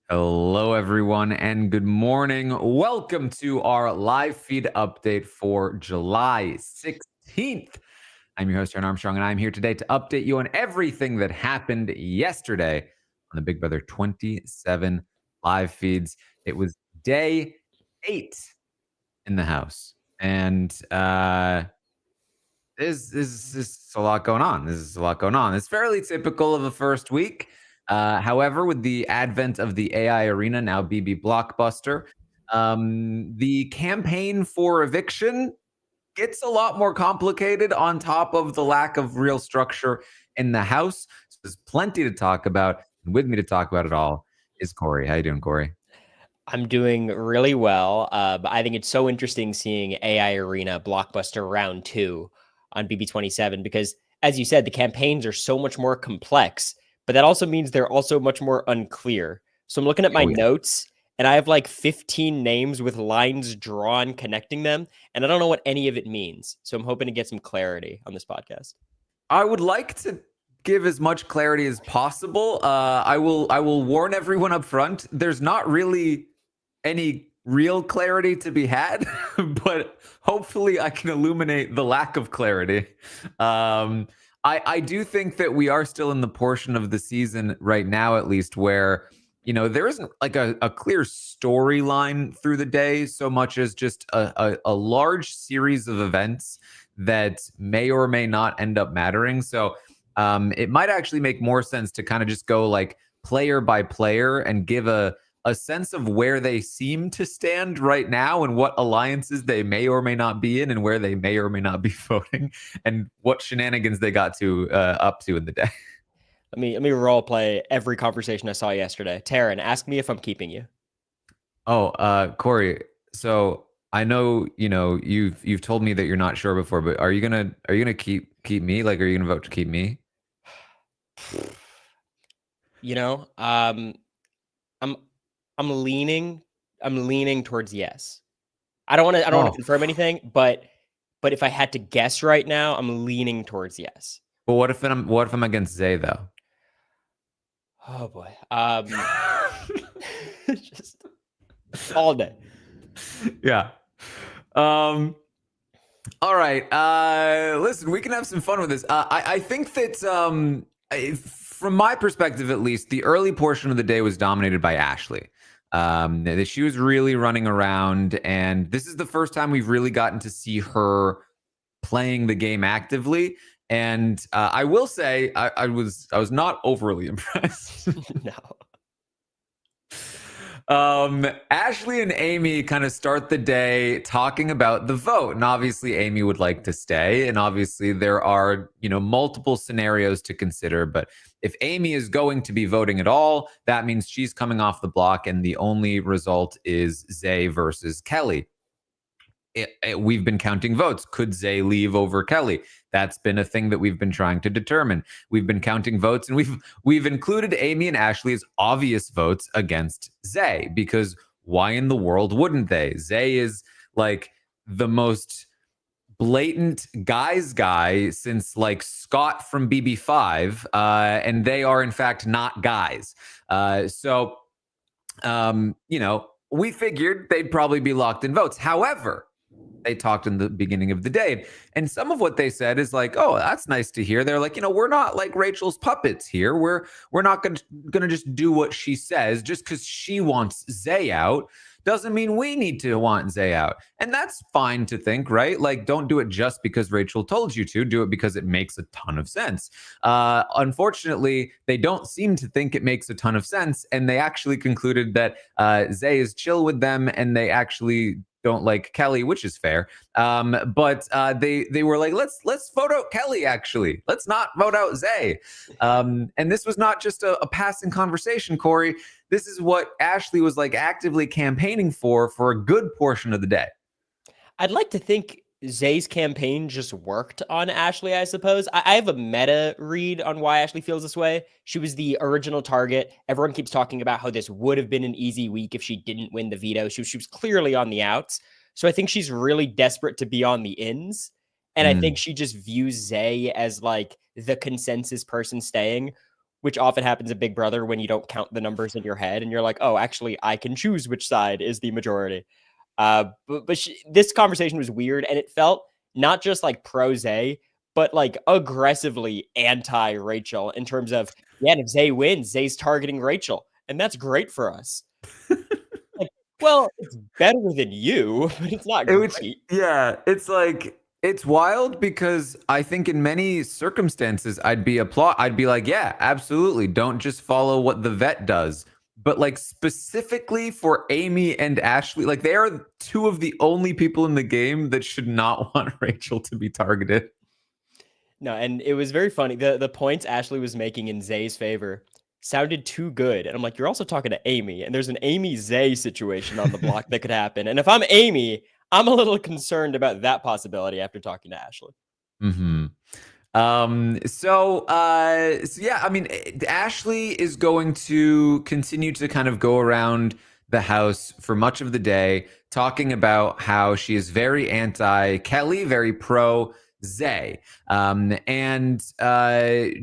Hello, everyone, and good morning. Welcome to our live feed update for July 16th. I'm your host, Taran Armstrong, and I'm here today to update you on everything that happened yesterday on the Big Brother 27 live feeds. It was day 8 in the house, and there's a lot going on. It's fairly typical of the first week. However, with the advent of the AI arena, now BB Blockbuster, the campaign for eviction gets a lot more complicated on top of the lack of real structure in the house. So there's plenty to talk about. And with me to talk about it all is Cory. How you doing, Cory? I'm doing really well. But I think it's so interesting seeing AI Arena Blockbuster Round 2 on BB27 because, as you said, the campaigns are so much more complex, but that also means they're also much more unclear. So I'm looking at my Oh, yeah. notes, and I have like 15 names with lines drawn connecting them, and I don't know what any of it means. So I'm hoping to get some clarity on this podcast. I would like to give as much clarity as possible. I will warn everyone up front. There's not really any real clarity to be had, but hopefully I can illuminate the lack of clarity. I do think that we are still in the portion of the season right now, at least, where there isn't like a clear storyline through the day so much as just a large series of events that may or may not end up mattering. So it might actually make more sense to kind of just go like player by player and give a sense of where they seem to stand right now and what alliances they may or may not be in and where they may or may not be voting and what shenanigans they got to up to in the day. Let me role play every conversation I saw yesterday. Taran, ask me if I'm keeping you. Oh, Cory, so I know you've told me that you're not sure before, but are you gonna keep me? Like, are you gonna vote to keep me? I'm leaning towards yes. I don't want to confirm anything, but if I had to guess right now, I'm leaning towards yes. But what if I'm against Zay though? Oh boy. Just all day. Yeah. All right. Listen, we can have some fun with this. I think that from my perspective, at least, the early portion of the day was dominated by Ashley. She was really running around, and this is the first time we've really gotten to see her playing the game actively. And I will say, I was not overly impressed. No. Ashley and Amy kind of start the day talking about the vote, and obviously Amy would like to stay, and obviously there are multiple scenarios to consider. But if Amy is going to be voting at all, that means she's coming off the block, and the only result is Zay versus Kelley. We've been counting votes. Could Zay leave over Kelley? That's been a thing that we've been trying to determine. We've been counting votes, and we've included Amy and Ashley as obvious votes against Zay, because why in the world wouldn't they? Zay is like the most blatant guy since like Scott from BB5, and they are in fact not guys. We figured they'd probably be locked in votes. However, they talked in the beginning of the day, and some of what they said is like, oh, that's nice to hear. They're like, we're not like Rachel's puppets here. We're not gonna just do what she says. Just because she wants Zay out doesn't mean we need to want Zay out. And that's fine to think, right? Like, don't do it just because Rachel told you to. Do it because it makes a ton of sense. Unfortunately, they don't seem to think it makes a ton of sense, and they actually concluded that Zay is chill with them, and they actually don't like Kelley, which is fair. But they were like, let's vote out Kelley. Actually, let's not vote out Zay. And this was not just a passing conversation, Cory. This is what Ashley was like actively campaigning for a good portion of the day. I'd like to think Zay's campaign just worked on Ashley, I suppose. I have a meta read on why Ashley feels this way. She was the original target. Everyone keeps talking about how this would have been an easy week if she didn't win the veto. She was clearly on the outs. So I think she's really desperate to be on the ins. And I think she just views Zay as like the consensus person staying, which often happens in Big Brother when you don't count the numbers in your head and you're like, oh, actually, I can choose which side is the majority. But this conversation was weird, and it felt not just like pro Zay, but like aggressively anti Rachel in terms of, yeah, and if Zay wins, Zay's targeting Rachel, and that's great for us. Like, well, it's better than you, but it's not great. Yeah, it's like it's wild because I think in many circumstances I'd be like, yeah, absolutely. Don't just follow what the vet does. But like specifically for Amy and Ashley, like they are two of the only people in the game that should not want Rachel to be targeted. No, and it was very funny. The points Ashley was making in Zay's favor sounded too good. And I'm like, you're also talking to Amy, and there's an Amy Zay situation on the block that could happen. And if I'm Amy, I'm a little concerned about that possibility after talking to Ashley. Mm-hmm. So yeah, I mean, Ashley is going to continue to kind of go around the house for much of the day, talking about how she is very anti Kelley, very pro Zay. And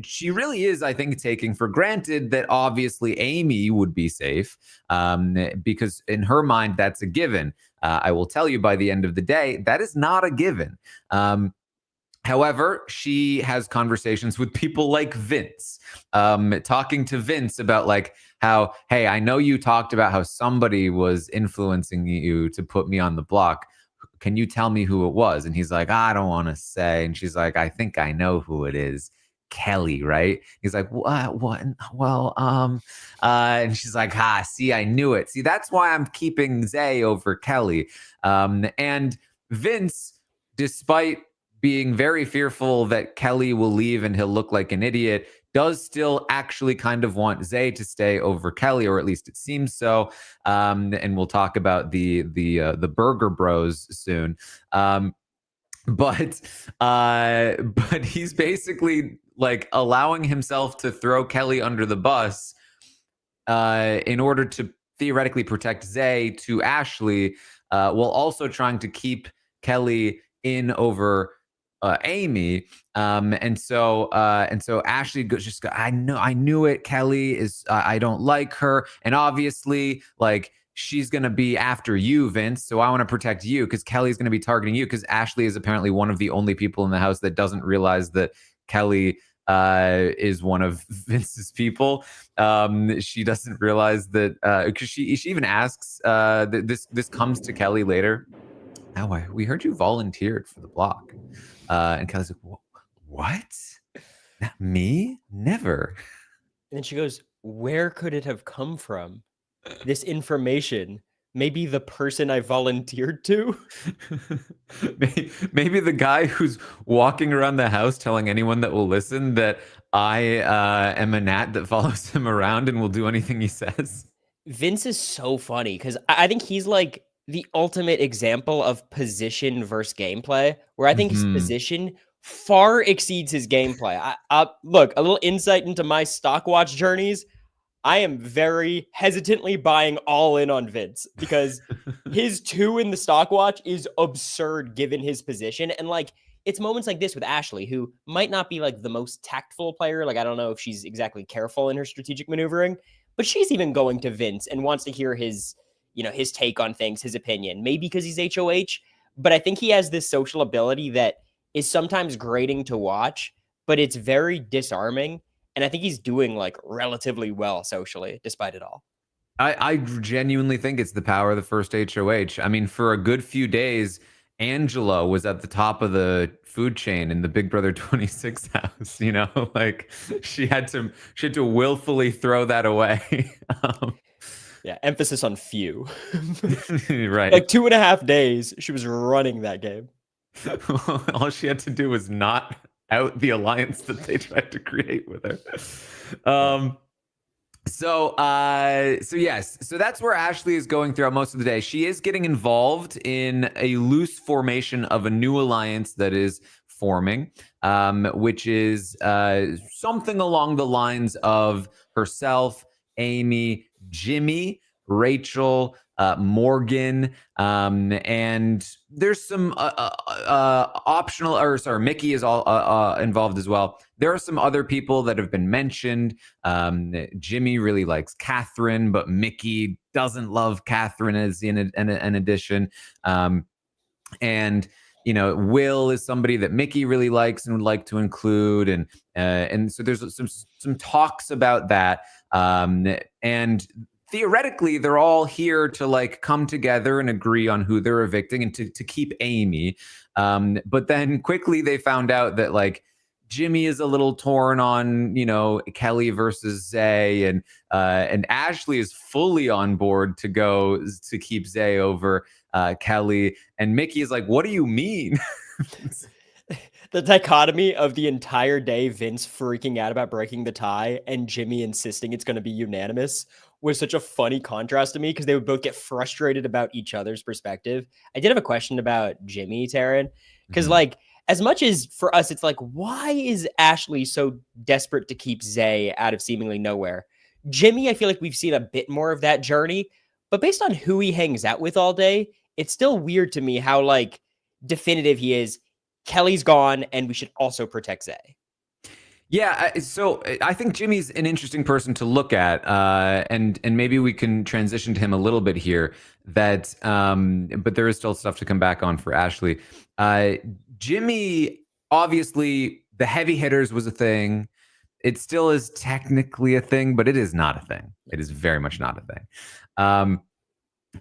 she really is, I think, taking for granted that obviously Amy would be safe, because in her mind, that's a given. I will tell you by the end of the day, that is not a given. However, she has conversations with people like Vince, talking to Vince about like how, hey, I know you talked about how somebody was influencing you to put me on the block. Can you tell me who it was? And he's like, I don't want to say. And she's like, I think I know who it is. Kelley, right? He's like, what? Well, and she's like, see, I knew it. See, that's why I'm keeping Zay over Kelley. And Vince, despite being very fearful that Kelley will leave and he'll look like an idiot, does still actually kind of want Zay to stay over Kelley, or at least it seems so. And we'll talk about the Burger Bros soon. But he's basically like allowing himself to throw Kelley under the bus in order to theoretically protect Zay to Ashley, while also trying to keep Kelley in over Amy. And so Ashley goes, I knew it. Kelley is, I don't like her. And obviously, like, she's going to be after you, Vince. So I want to protect you because Kelley's going to be targeting you, because Ashley is apparently one of the only people in the house that doesn't realize that Kelley is one of Vince's people. She doesn't realize that, because she even asks, this comes to Kelley later. Oh, we heard you volunteered for the block. And Kelley's like, what? Not me? Never. And then she goes, where could it have come from? This information, maybe the person I volunteered to? Maybe the guy who's walking around the house telling anyone that will listen that I am a gnat that follows him around and will do anything he says. Vince is so funny because I think he's like the ultimate example of position versus gameplay, where I think his position far exceeds his gameplay. Look, a little insight into my stock watch journeys. I am very hesitantly buying all in on Vince because his 2 in the stock watch is absurd given his position. And like, it's moments like this with Ashley, who might not be like the most tactful player. Like, I don't know if she's exactly careful in her strategic maneuvering, but she's even going to Vince and wants to hear his, his take on things, his opinion, maybe because he's HOH. But I think he has this social ability that is sometimes grating to watch, but it's very disarming. And I think he's doing like relatively well socially, despite it all. I genuinely think it's the power of the first HOH. I mean, for a good few days, Angela was at the top of the food chain in the Big Brother 26 house. Like she had to willfully throw that away. Yeah, emphasis on few. Right. Like 2.5 days, she was running that game. All she had to do was not out the alliance that they tried to create with her. So yes, so that's where Ashley is going throughout most of the day. She is getting involved in a loose formation of a new alliance that is forming, which is something along the lines of herself, Amy, Jimmy, Rachel, Morgan, and there's some optional, or sorry, Mickey is all involved as well. There are some other people that have been mentioned. Jimmy really likes Katherine, but Mickey doesn't love Katherine as in an addition. And Will is somebody that Mickey really likes and would like to include, and so there's some talks about that. And theoretically, they're all here to like come together and agree on who they're evicting and to keep Amy. But then quickly they found out that like Jimmy is a little torn on, Kelley versus Zay, and Ashley is fully on board to go to keep Zay over Kelley, and Mickey is like, "What do you mean?" The dichotomy of the entire day, Vince freaking out about breaking the tie and Jimmy insisting it's going to be unanimous, was such a funny contrast to me because they would both get frustrated about each other's perspective. I did have a question about Jimmy, Taran, because like, as much as for us, it's like, why is Ashley so desperate to keep Zay out of seemingly nowhere? Jimmy, I feel like we've seen a bit more of that journey, but based on who he hangs out with all day, it's still weird to me how like definitive he is. Kelley's gone, and we should also protect Zay. Yeah, so I think Jimmy's an interesting person to look at, and maybe we can transition to him a little bit here. But there is still stuff to come back on for Ashley. Jimmy, obviously, the heavy hitters was a thing. It still is technically a thing, but it is not a thing. It is very much not a thing.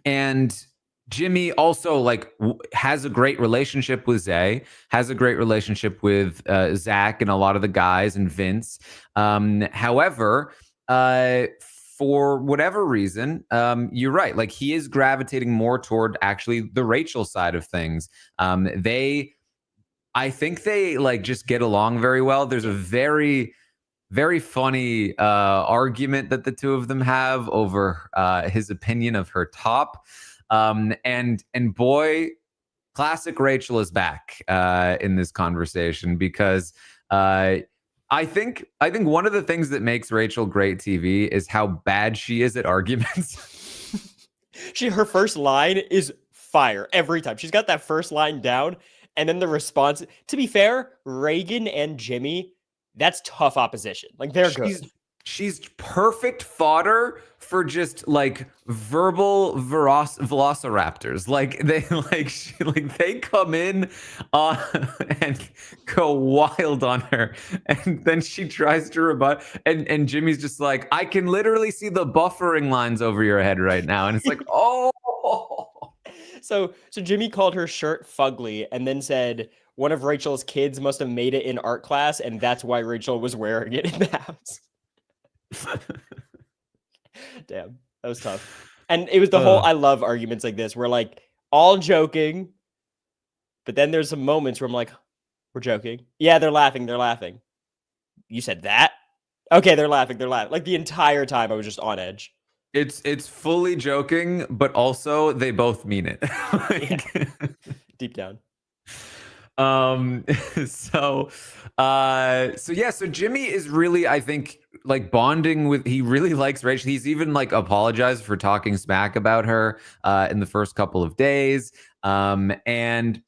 And Jimmy also like has a great relationship with Zay, has a great relationship with Zach and a lot of the guys and Vince. However, for whatever reason, you're right. Like he is gravitating more toward actually the Rachel side of things. I think they like just get along very well. There's a very funny argument that the two of them have over his opinion of her top. And boy, classic Rachel is back in this conversation because I think one of the things that makes Rachel great TV is how bad she is at arguments. Her first line is fire every time. She's got that first line down, and then the response. To be fair, Reagan and Jimmy, that's tough opposition. Like they're good. She's perfect fodder for just like verbal velociraptors. Like they come in and go wild on her, and then she tries to rebut, and Jimmy's just like, I can literally see the buffering lines over your head right now, and it's like, oh. So Jimmy called her shirt fugly, and then said one of Rachel's kids must have made it in art class, and that's why Rachel was wearing it in the house. Damn, that was tough. And it was the whole I love arguments like this where like all joking, but then there's some moments where I'm like, we're joking. Yeah, they're laughing. You said that? Okay, they're laughing. Like the entire time I was just on edge. It's fully joking, but also they both mean it. Yeah. Deep down. So Jimmy is really, I think, like bonding with, he really likes Rachel. He's even like apologized for talking smack about her in the first couple of days. And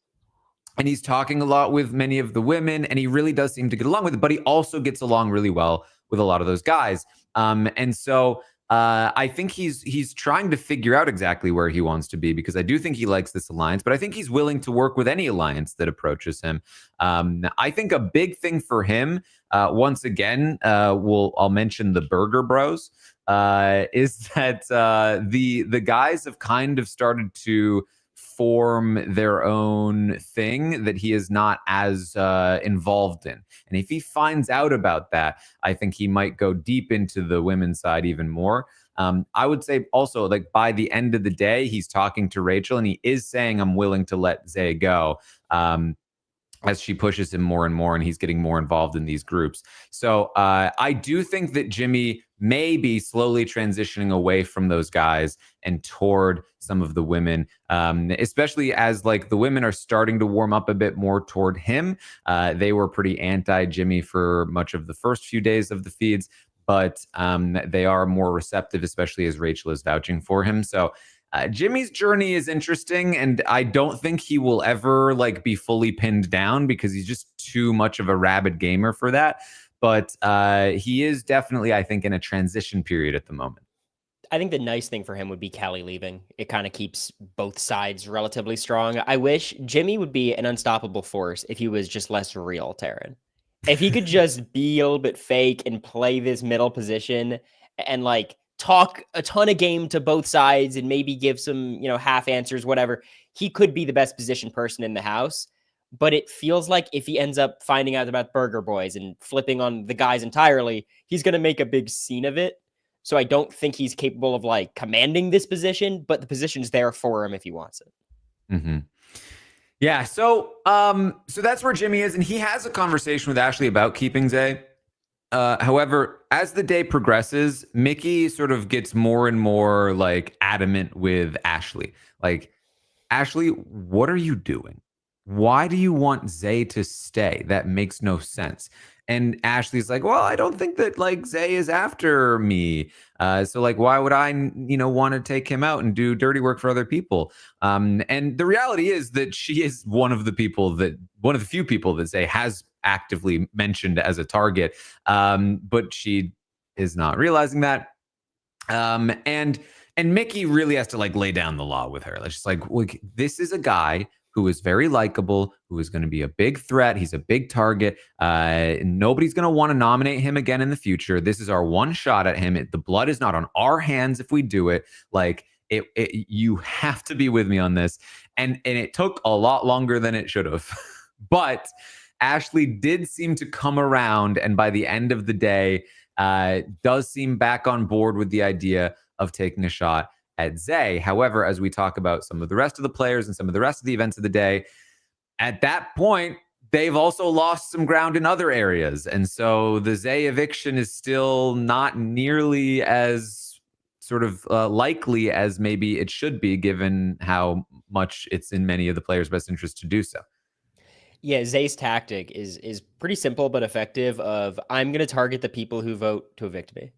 he's talking a lot with many of the women, and he really does seem to get along with it, but he also gets along really well with a lot of those guys. And so I think he's trying to figure out exactly where he wants to be, because I do think he likes this alliance, but I think he's willing to work with any alliance that approaches him. I think a big thing for him, once again, I'll mention the Burger Bros, is that the guys have kind of started to form their own thing that he is not as involved in. And if he finds out about that, I think he might go deep into the women's side even more. I would say also, like, by the end of the day, he's talking to Rachel and he is saying, I'm willing to let Zay go. As she pushes him more and more, and he's getting more involved in these groups. So I do think that Jimmy may be slowly transitioning away from those guys and toward some of the women, especially as like the women are starting to warm up a bit more toward him. They were pretty anti-Jimmy for much of the first few days of the feeds, but they are more receptive, especially as Rachel is vouching for him. So Jimmy's journey is interesting, and I don't think he will ever like be fully pinned down because he's just too much of a rabid gamer for that. But he is definitely, I think, in a transition period at the moment. I think the nice thing for him would be Kelley leaving. It kind of keeps both sides relatively strong. I wish Jimmy would be an unstoppable force if he was just less real, Taran. If he could just be a little bit fake and play this middle position and like talk a ton of game to both sides and maybe give some, half answers, whatever, he could be the best positioned person in the house. But it feels like if he ends up finding out about Burger Boys and flipping on the guys entirely, he's going to make a big scene of it. So I don't think he's capable of like commanding this position, but the position's there for him if he wants it. Mm-hmm. Yeah. So that's where Jimmy is, and he has a conversation with Ashley about keeping Zay. However, as the day progresses, Mickey sort of gets more and more like adamant with Ashley. Like, Ashley, what are you doing? Why do you want Zay to stay? That makes no sense. And Ashley's like, well, I don't think that like Zay is after me. So like, why would I, want to take him out and do dirty work for other people? And the reality is that she is one of the few people that Zay has actively mentioned as a target. But she is not realizing that. And Mickey really has to like lay down the law with her. It's just like, look, this is a guy who is very likable, who is going to be a big threat. He's a big target. Nobody's going to want to nominate him again in the future. This is our one shot at him. The blood is not on our hands if we do it. Like, you have to be with me on this. And it took a lot longer than it should have. But Ashley did seem to come around, and by the end of the day, does seem back on board with the idea of taking a shot at Zay. However, as we talk about some of the rest of the players and some of the rest of the events of the day, at that point, they've also lost some ground in other areas. And so the Zay eviction is still not nearly as sort of likely as maybe it should be, given how much it's in many of the players' best interest to do so. Yeah, Zay's tactic is pretty simple but effective of, I'm going to target the people who vote to evict me.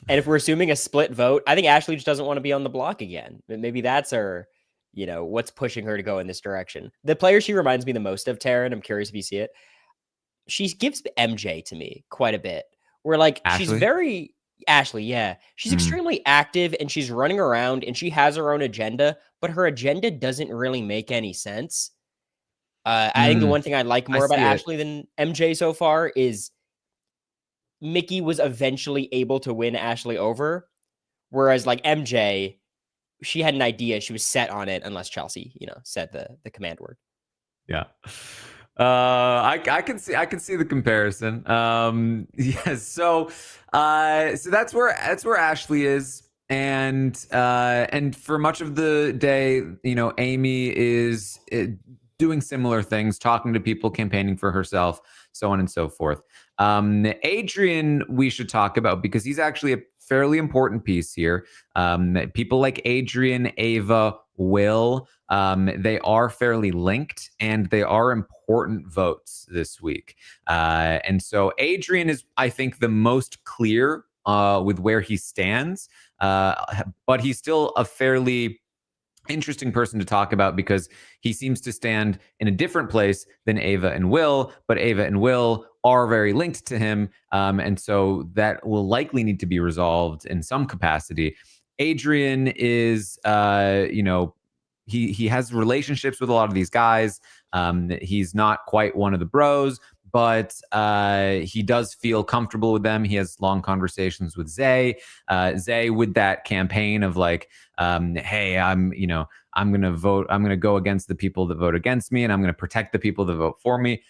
And if we're assuming a split vote, I think Ashley just doesn't want to be on the block again. Maybe that's her, what's pushing her to go in this direction. The player she reminds me the most of, Taran, I'm curious if you see it. She gives MJ to me quite a bit. Where like Ashley? She's very Ashley, yeah. She's extremely active and she's running around and she has her own agenda, but her agenda doesn't really make any sense. I think the one thing I like more about Ashley than MJ so far is Mickey was eventually able to win Ashley over, whereas like MJ, she had an idea, she was set on it unless Chelsea, said the command word. Yeah. I can see the comparison. Yes. So that's where Ashley is. And for much of the day, Amy is doing similar things, talking to people, campaigning for herself, so on and so forth. Adrian, we should talk about because he's actually a fairly important piece here. People like Adrian, Ava, Will, they are fairly linked and they are important votes this week. And so Adrian is, I think, the most clear with where he stands, but he's still a fairly interesting person to talk about because he seems to stand in a different place than Ava and Will, but Ava and Will are very linked to him. And so that will likely need to be resolved in some capacity. Adrian is, he has relationships with a lot of these guys. He's not quite one of the bros, but he does feel comfortable with them. He has long conversations with Zay. Zay with that campaign of like, hey, I'm going to vote. I'm going to go against the people that vote against me, and I'm going to protect the people that vote for me,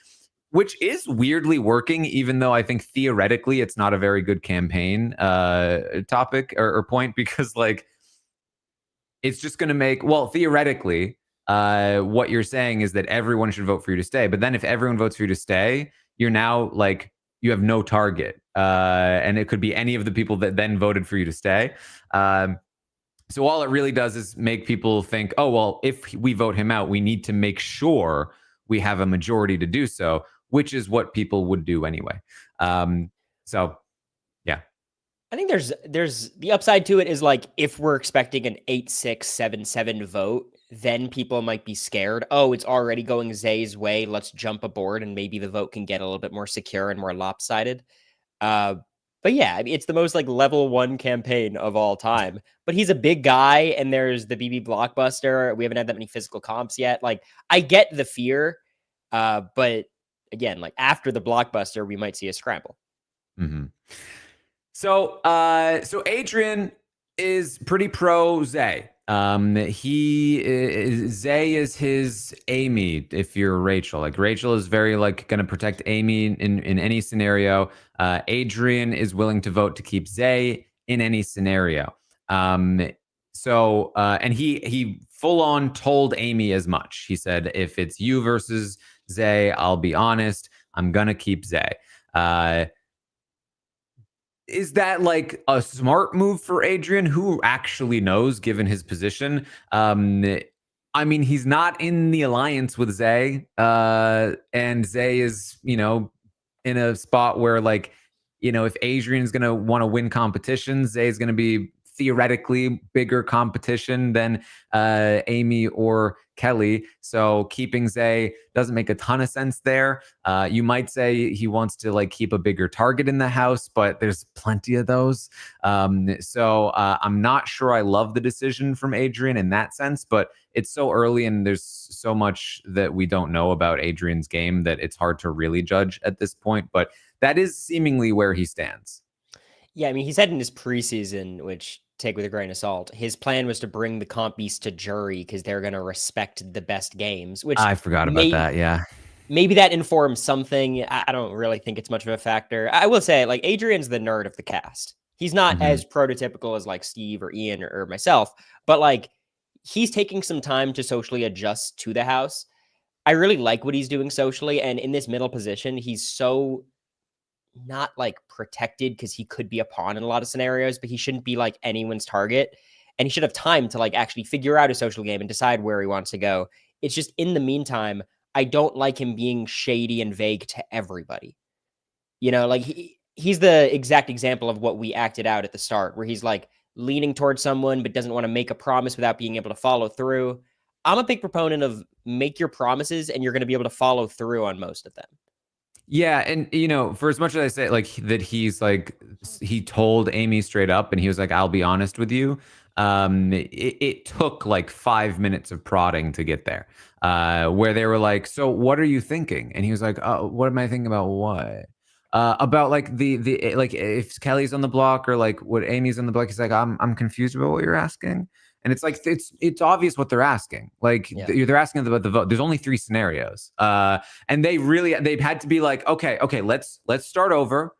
which is weirdly working, even though I think theoretically it's not a very good campaign topic or point, because like it's just going to make, well, theoretically, what you're saying is that everyone should vote for you to stay. But then if everyone votes for you to stay, you're now like, you have no target. And it could be any of the people that then voted for you to stay. So all it really does is make people think, oh, well, if we vote him out, we need to make sure we have a majority to do so, which is what people would do anyway. So, yeah. I think there's the upside to it is like if we're expecting an 8-6, 7-7 vote, then people might be scared. Oh, it's already going Zay's way. Let's jump aboard, and maybe the vote can get a little bit more secure and more lopsided. Uh, but yeah, I mean, it's the most like level 1 campaign of all time. But he's a big guy, and there's the BB Blockbuster. We haven't had that many physical comps yet. Like, I get the fear, but again, like after the Blockbuster, we might see a scramble. Mm-hmm. So Adrian is pretty pro Zay. Zay is his Amy. If you're Rachel, like Rachel is very like going to protect Amy in any scenario. Adrian is willing to vote to keep Zay in any scenario. And he full on told Amy as much. He said, if it's you versus Zay, I'll be honest, I'm gonna keep Zay. Is that like a smart move for Adrian? Who actually knows, given his position? I mean, he's not in the alliance with Zay, and Zay is, in a spot where, like, if Adrian's going to want to win competitions, Zay is going to be theoretically bigger competition than Amy or Kelley. So keeping Zay doesn't make a ton of sense there. You might say he wants to like keep a bigger target in the house, but there's plenty of those. So I'm not sure I love the decision from Adrian in that sense, but it's so early and there's so much that we don't know about Adrian's game that it's hard to really judge at this point. But that is seemingly where he stands. Yeah, I mean, he said in his preseason, which take with a grain of salt, his plan was to bring the comp beast to jury because they're going to respect the best games, which I forgot about that. Yeah. Maybe that informs something. I don't really think it's much of a factor. I will say, like, Adrian's the nerd of the cast. He's not as prototypical as like Steve or Ian or myself, but like he's taking some time to socially adjust to the house. I really like what he's doing socially. And in this middle position, he's so not like protected because he could be a pawn in a lot of scenarios, but he shouldn't be like anyone's target. And he should have time to like actually figure out a social game and decide where he wants to go. It's just in the meantime, I don't like him being shady and vague to everybody. Like he's the exact example of what we acted out at the start, where he's like leaning towards someone, but doesn't want to make a promise without being able to follow through. I'm a big proponent of make your promises and you're going to be able to follow through on most of them. Yeah, and for as much as I say like that, he told Amy straight up, and he was like, "I'll be honest with you." It took like 5 minutes of prodding to get there, where they were like, "So what are you thinking?" And he was like, "Oh, what am I thinking about? What?" About like the like if Kelley's on the block or like what Amy's on the block. He's like, "I'm confused about what you're asking." And it's like it's obvious what they're asking. Like they're asking about the vote. There's only 3 scenarios, and they've had to be like, okay, let's start over.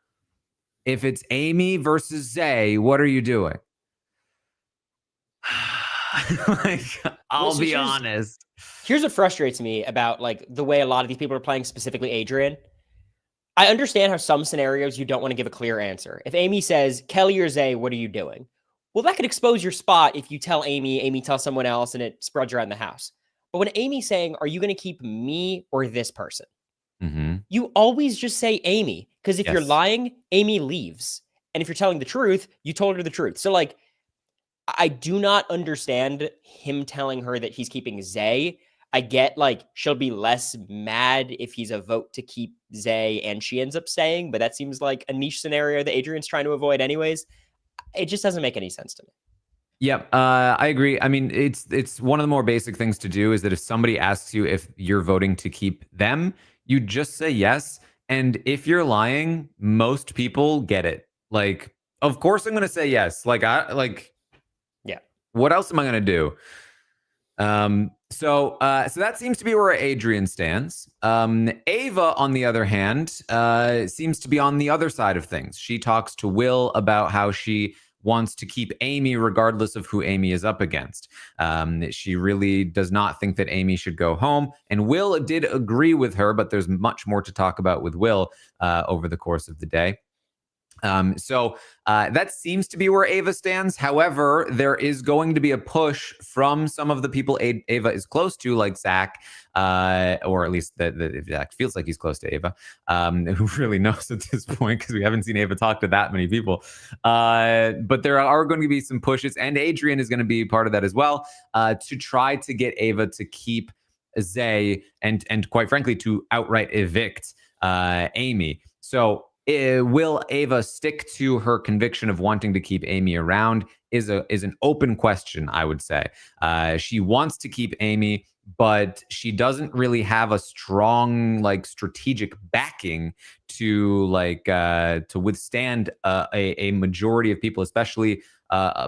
If it's Amy versus Zay, what are you doing? Like, I'll be honest. Here's what frustrates me about like the way a lot of these people are playing, specifically Adrian. I understand how some scenarios you don't want to give a clear answer. If Amy says, Kelley or Zay, what are you doing? Well, that could expose your spot if you tell Amy tells someone else, and it spreads around the house. But when Amy's saying, are you going to keep me or this person? You always just say Amy, because if you're lying, Amy leaves. And if you're telling the truth, you told her the truth. So like, I do not understand him telling her that he's keeping Zay. I get like she'll be less mad if he's a vote to keep Zay and she ends up staying, but that seems like a niche scenario that Adrian's trying to avoid anyways. It just doesn't make any sense to me. Yep, I agree. I mean, it's one of the more basic things to do is that if somebody asks you if you're voting to keep them, you just say yes. And if you're lying, most people get it. Like, of course I'm going to say yes. Yeah. What else am I going to do? So that seems to be where Adrian stands. Ava, on the other hand, seems to be on the other side of things. She talks to Will about how she wants to keep Amy regardless of who Amy is up against. She really does not think that Amy should go home. And Will did agree with her, but there's much more to talk about with Will over the course of the day. So that seems to be where Ava stands. However, there is going to be a push from some of the people Ava is close to, like Zach, or at least Zach feels like he's close to Ava. Who really knows at this point, because we haven't seen Ava talk to that many people. But there are going to be some pushes, and Adrian is going to be part of that as well, to try to get Ava to keep Zay and quite frankly to outright evict Amy. So will Ava stick to her conviction of wanting to keep Amy around is an open question, I would say. She wants to keep Amy, but she doesn't really have a strong like strategic backing to withstand a majority of people, especially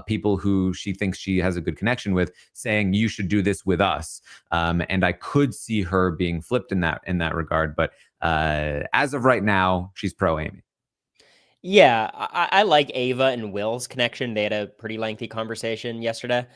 people who she thinks she has a good connection with, saying you should do this with us. And I could see her being flipped in that regard, but as of right now, she's pro Amy. Yeah, I like Ava and Will's connection. They had a pretty lengthy conversation yesterday.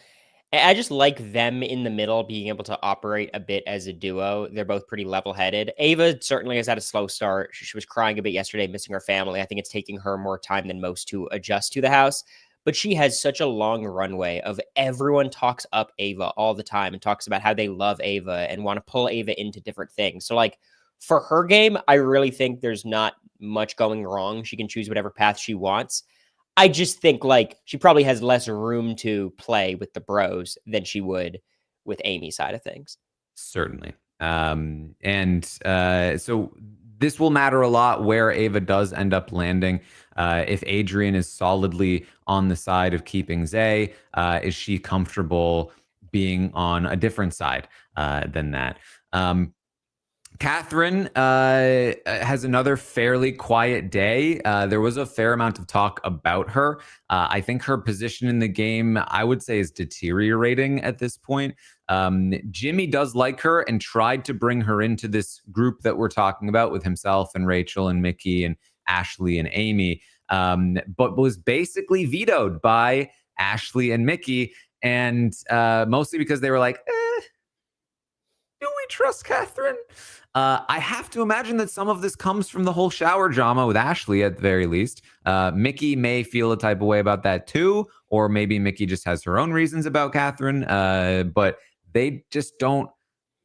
I just like them in the middle being able to operate a bit as a duo. They're both pretty level-headed. Ava certainly has had a slow start. She was crying a bit yesterday, missing her family. I think it's taking her more time than most to adjust to the house. But she has such a long runway of everyone talks up Ava all the time and talks about how they love Ava and want to pull Ava into different things. So like for her game, I really think there's not much going wrong. She can choose whatever path she wants. I just think like she probably has less room to play with the bros than she would with Amy's side of things. Certainly. So this will matter a lot where Ava does end up landing. If Adrian is solidly on the side of keeping Zay, is she comfortable being on a different side than that? Katherine has another fairly quiet day. There was a fair amount of talk about her. I think her position in the game, I would say, is deteriorating at this point. Jimmy does like her and tried to bring her into this group that we're talking about with himself and Rachel and Mickey and Ashley and Amy, but was basically vetoed by Ashley and Mickey, and mostly because they were like, do we trust Katherine? I have to imagine that some of this comes from the whole shower drama with Ashley, at the very least. Mickey may feel a type of way about that too, or maybe Mickey just has her own reasons about Katherine. But they just don't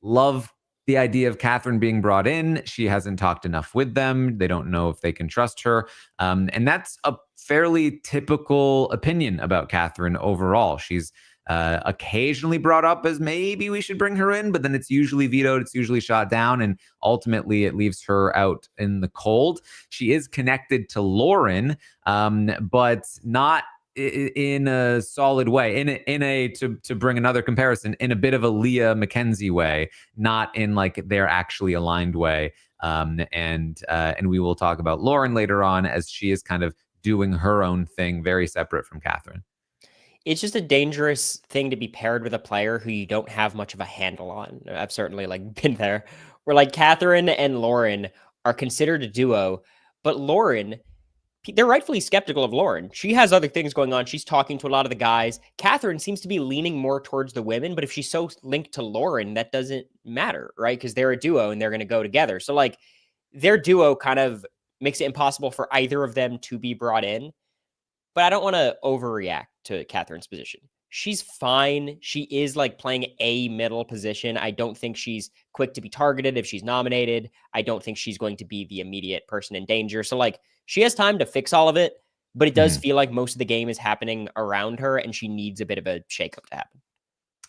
love the idea of Katherine being brought in. She hasn't talked enough with them. They don't know if they can trust her. And that's a fairly typical opinion about Katherine overall. She's occasionally brought up as maybe we should bring her in, but then it's usually vetoed, it's usually shot down, and ultimately it leaves her out in the cold. She is connected to Lauren, but not in a solid way. To bring another comparison, in a bit of a Leah Mackenzie way, not in like their actually aligned way. And we will talk about Lauren later on, as she is kind of doing her own thing, very separate from Katherine. It's just a dangerous thing to be paired with a player who you don't have much of a handle on. I've certainly like been there where like Katherine and Lauren are considered a duo, but Lauren, they're rightfully skeptical of Lauren. She has other things going on. She's talking to a lot of the guys. Katherine seems to be leaning more towards the women, but if she's so linked to Lauren, that doesn't matter, right? Because they're a duo and they're going to go together. So like their duo kind of makes it impossible for either of them to be brought in. But I don't want to overreact to Katherine's position. She's fine. She is like playing a middle position. I don't think she's quick to be targeted if she's nominated. I don't think she's going to be the immediate person in danger. So like she has time to fix all of it, but it does feel like most of the game is happening around her and she needs a bit of a shakeup to happen.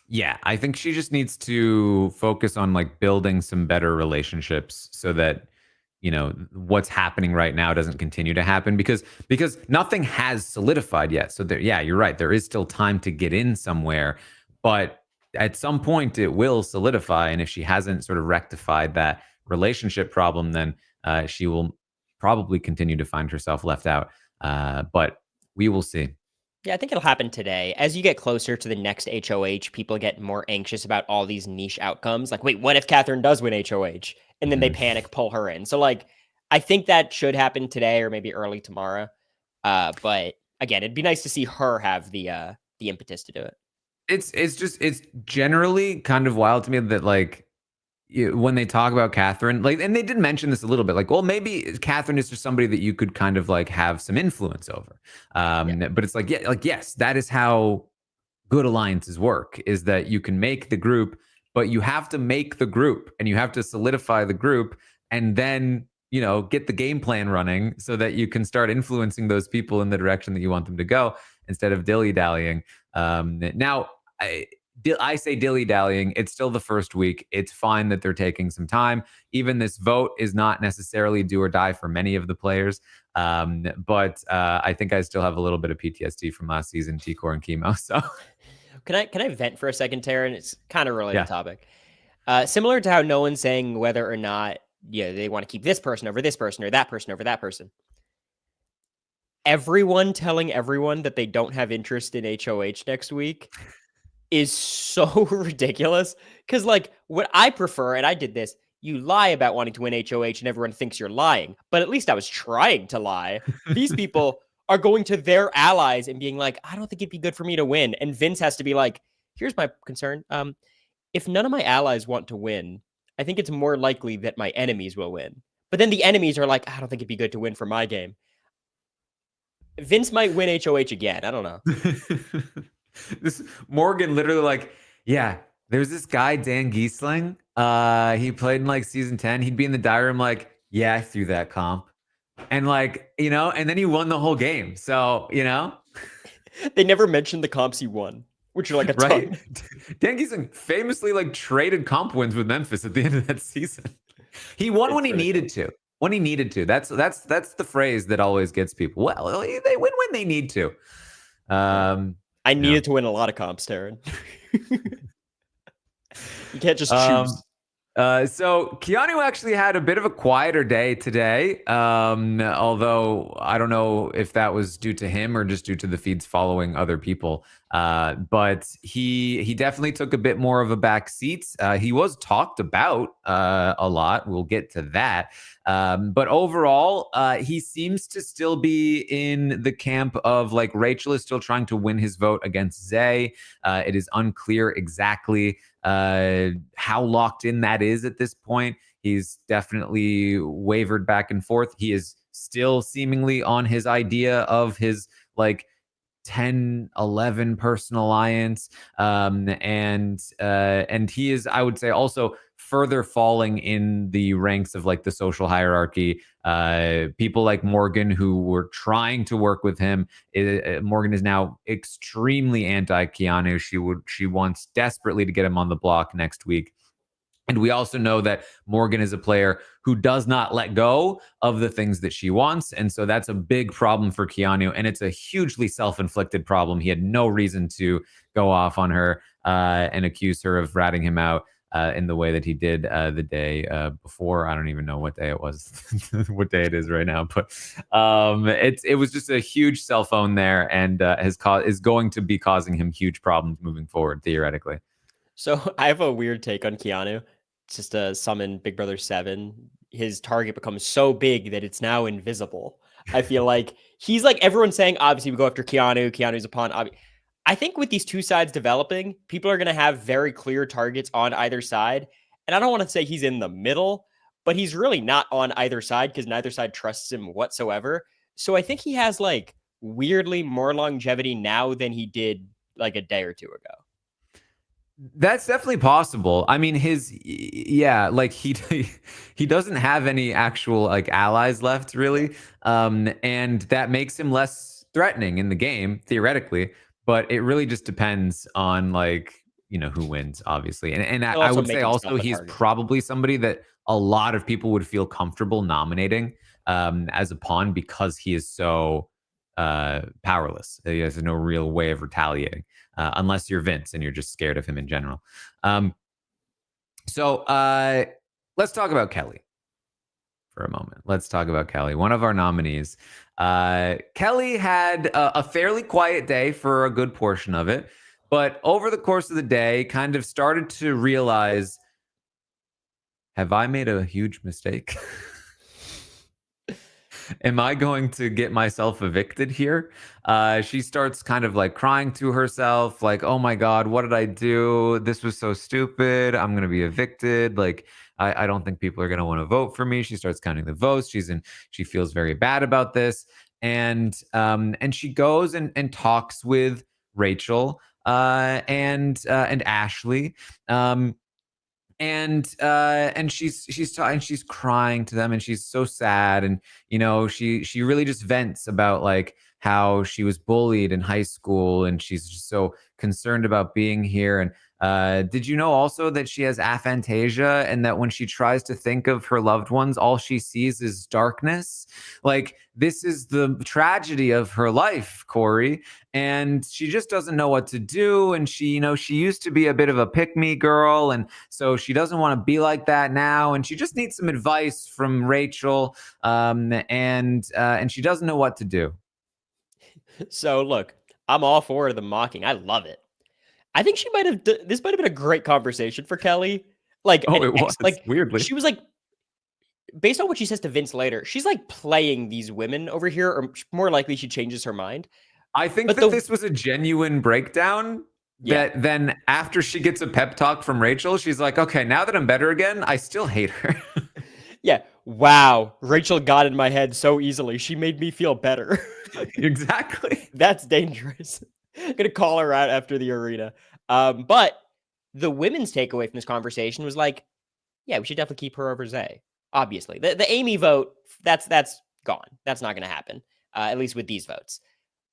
Yeah, I think she just needs to focus on like building some better relationships so that what's happening right now doesn't continue to happen, because nothing has solidified yet. So there, yeah, you're right. There is still time to get in somewhere, but at some point it will solidify. And if she hasn't sort of rectified that relationship problem, then she will probably continue to find herself left out. But we will see. Yeah, I think it'll happen today. As you get closer to the next HOH, people get more anxious about all these niche outcomes. Like, wait, what if Katherine does win HOH? And then they panic, pull her in. So, like, I think that should happen today or maybe early tomorrow. But again, it'd be nice to see her have the impetus to do it. It's generally kind of wild to me that like when they talk about Katherine, like, and they did mention this a little bit, like, well, maybe Katherine is just somebody that you could kind of like have some influence over. But it's like, yeah, like, yes, that is how good alliances work, is that you can make the group, but you have to make the group and you have to solidify the group and then, get the game plan running so that you can start influencing those people in the direction that you want them to go instead of dilly-dallying. Now, I say dilly-dallying. It's still the first week. It's fine that they're taking some time. Even this vote is not necessarily do or die for many of the players. But I think I still have a little bit of PTSD from last season, T-Core and Chemo. So Can I vent for a second, Taran? It's kind of related topic. Similar to how no one's saying whether or not they want to keep this person over this person or that person over that person. Everyone telling everyone that they don't have interest in HOH next week is so ridiculous. Because, like, what I prefer, and I did this, you lie about wanting to win HOH and everyone thinks you're lying. But at least I was trying to lie. These people are going to their allies and being like, I don't think it'd be good for me to win. And Vince has to be like, here's my concern. If none of my allies want to win, I think it's more likely that my enemies will win. But then the enemies are like, I don't think it'd be good to win for my game. Vince might win HOH again. I don't know. This Morgan literally like, yeah, there's this guy, Dan Giesling. He played in like season 10. He'd be in the diary room like, yeah, I threw that comp. And like, and then he won the whole game. So, They never mentioned the comps he won, which are like a ton. Right? Dan Giesling famously like traded comp wins with Memphis at the end of that season. He won when he needed to. When he needed to. That's the phrase that always gets people. Well, they win when they need to. I needed to win a lot of comps, Taran. You can't just choose. So Keanu actually had a bit of a quieter day today. Although I don't know if that was due to him or just due to the feeds following other people. But he definitely took a bit more of a back seat. He was talked about a lot. We'll get to that. But overall, he seems to still be in the camp of like Rachel is still trying to win his vote against Zay. It is unclear exactly how locked in that is at this point. He's definitely wavered back and forth. He is still seemingly on his idea of his like 10-11 person alliance, and he is, I would say, also further falling in the ranks of like the social hierarchy. People like Morgan, who were trying to work with him, Morgan is now extremely anti-Keanu. She wants desperately to get him on the block next week. And we also know that Morgan is a player who does not let go of the things that she wants. And so that's a big problem for Keanu. And it's a hugely self-inflicted problem. He had no reason to go off on her and accuse her of ratting him out in the way that he did the day before. I don't even know what day it was, what day it is right now. But it was just a huge cell phone there, and is going to be causing him huge problems moving forward, theoretically. So I have a weird take on Keanu. Just to summon Big Brother 7, his target becomes so big that it's now invisible. I feel like he's like everyone's saying, obviously, we go after Keanu. Keanu's a pawn. I think with these two sides developing, people are going to have very clear targets on either side. And I don't want to say he's in the middle, but he's really not on either side because neither side trusts him whatsoever. So I think he has like weirdly more longevity now than he did like a day or two ago. That's definitely possible. I mean, like he doesn't have any actual like allies left, really, and that makes him less threatening in the game theoretically. But it really just depends on like who wins, obviously. And I would say also he's probably somebody that a lot of people would feel comfortable nominating as a pawn because he is so powerless. He has no real way of retaliating. Unless you're Vince and you're just scared of him in general. So let's talk about Kelley for a moment. Let's talk about Kelley, one of our nominees. Kelley had a fairly quiet day for a good portion of it, but over the course of the day, kind of started to realize, have I made a huge mistake? Am I going to get myself evicted here? She starts kind of like crying to herself, like, oh my God, what did I do? This was so stupid. I'm going to be evicted. Like, I don't think people are going to want to vote for me. She starts counting the votes. She feels very bad about this. And she goes and talks with Rachel and Ashley. And she's crying to them, and she's so sad, and she really just vents about like how she was bullied in high school, and she's just so concerned about being here. And did you know also that she has aphantasia, and that when she tries to think of her loved ones, all she sees is darkness? Like, this is the tragedy of her life, Cory. And she just doesn't know what to do. And she used to be a bit of a pick-me girl, and so she doesn't want to be like that now. And she just needs some advice from Rachel. And she doesn't know what to do. So look, I'm all for the mocking. I love it. I think this might have been a great conversation for Kelley. Like, Oh, it was, weirdly. She was like, based on what she says to Vince later, she's like playing these women over here, or more likely she changes her mind. I think that this was a genuine breakdown. That then after she gets a pep talk from Rachel, she's like, okay, now that I'm better again, I still hate her. Yeah. Wow. Rachel got in my head so easily. She made me feel better. Exactly. That's dangerous. Gonna call her out after the arena. But the women's takeaway from this conversation was like, yeah, we should definitely keep her over Zay. Obviously, the Amy vote, that's gone. That's not gonna happen. At least with these votes.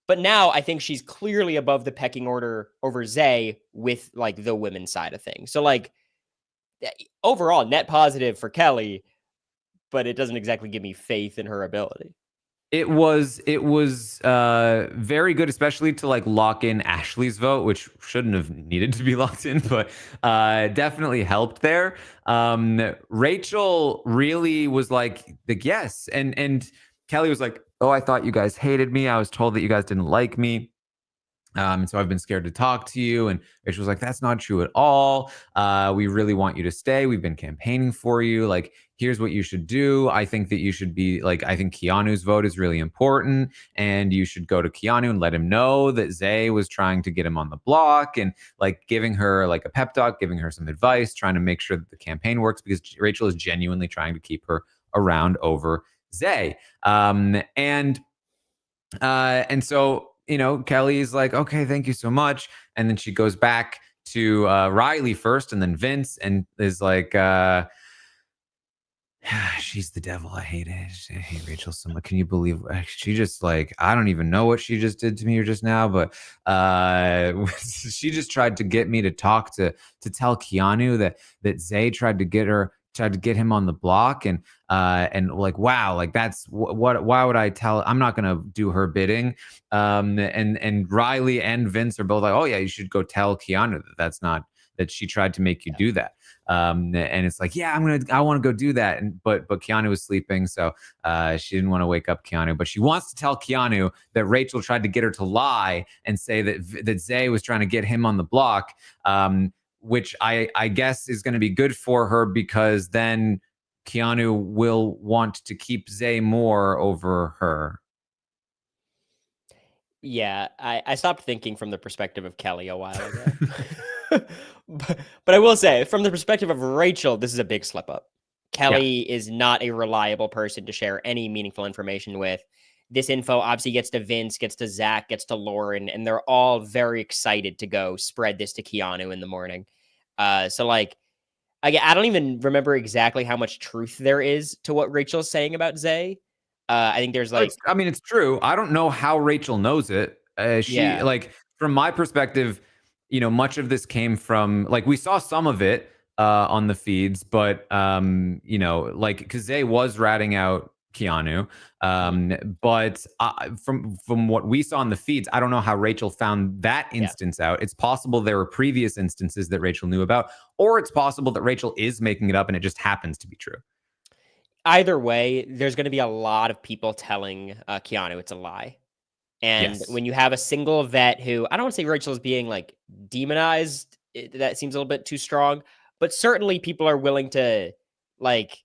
But now I think she's clearly above the pecking order over Zay with like the women's side of things. So like overall net positive for Kelley, but it doesn't exactly give me faith in her ability. It was very good, especially to like lock in Ashley's vote, which shouldn't have needed to be locked in, but definitely helped there. Rachel really was like the yes, and Kelley was like, oh, I thought you guys hated me. I was told that you guys didn't like me. And so I've been scared to talk to you. And Rachel was like, that's not true at all. We really want you to stay. We've been campaigning for you. Like, here's what you should do. I think that you should be like, I think Keanu's vote is really important. And you should go to Keanu and let him know that Zay was trying to get him on the block, and like giving her like a pep talk, giving her some advice, trying to make sure that the campaign works, because Rachel is genuinely trying to keep her around over Zay. And so, Kelley's like, okay, thank you so much. And then she goes back to Rylie first, and then Vince, and is like, she's the devil. I hate it. I hate Rachel so much. Can you believe she just like, I don't even know what she just did to me just now, but she just tried to get me to talk to tell Keanu that Zay tried to get him on the block, and like, wow, like that's what why would I tell? I'm not gonna do her bidding. And Rylie and Vince are both like, oh yeah, you should go tell Keanu that she tried to make you do that. And it's like, yeah, I want to go do that. But Keanu was sleeping, so she didn't want to wake up Keanu. But she wants to tell Keanu that Rachel tried to get her to lie and say that Zay was trying to get him on the block. Which I guess is going to be good for her, because then Keanu will want to keep Zay more over her. Yeah, I stopped thinking from the perspective of Kelley a while ago. but I will say, from the perspective of Rachel, this is a big slip up. Kelley is not a reliable person to share any meaningful information with. This info obviously gets to Vince, gets to Zach, gets to Lauren, and they're all very excited to go spread this to Keanu in the morning. So like, I don't even remember exactly how much truth there is to what Rachel's saying about Zay. I think there's like, I mean, it's true. I don't know how Rachel knows it. Like, from my perspective, much of this came from, like, we saw some of it on the feeds, but like, because Zay was ratting out Keanu. But from what we saw in the feeds, I don't know how Rachel found that instance out. It's possible there were previous instances that Rachel knew about, or it's possible that Rachel is making it up and it just happens to be true. Either way, there's going to be a lot of people telling Keanu it's a lie. And when you have a single vet who, I don't want to say Rachel is being like demonized, that seems a little bit too strong, but certainly people are willing to like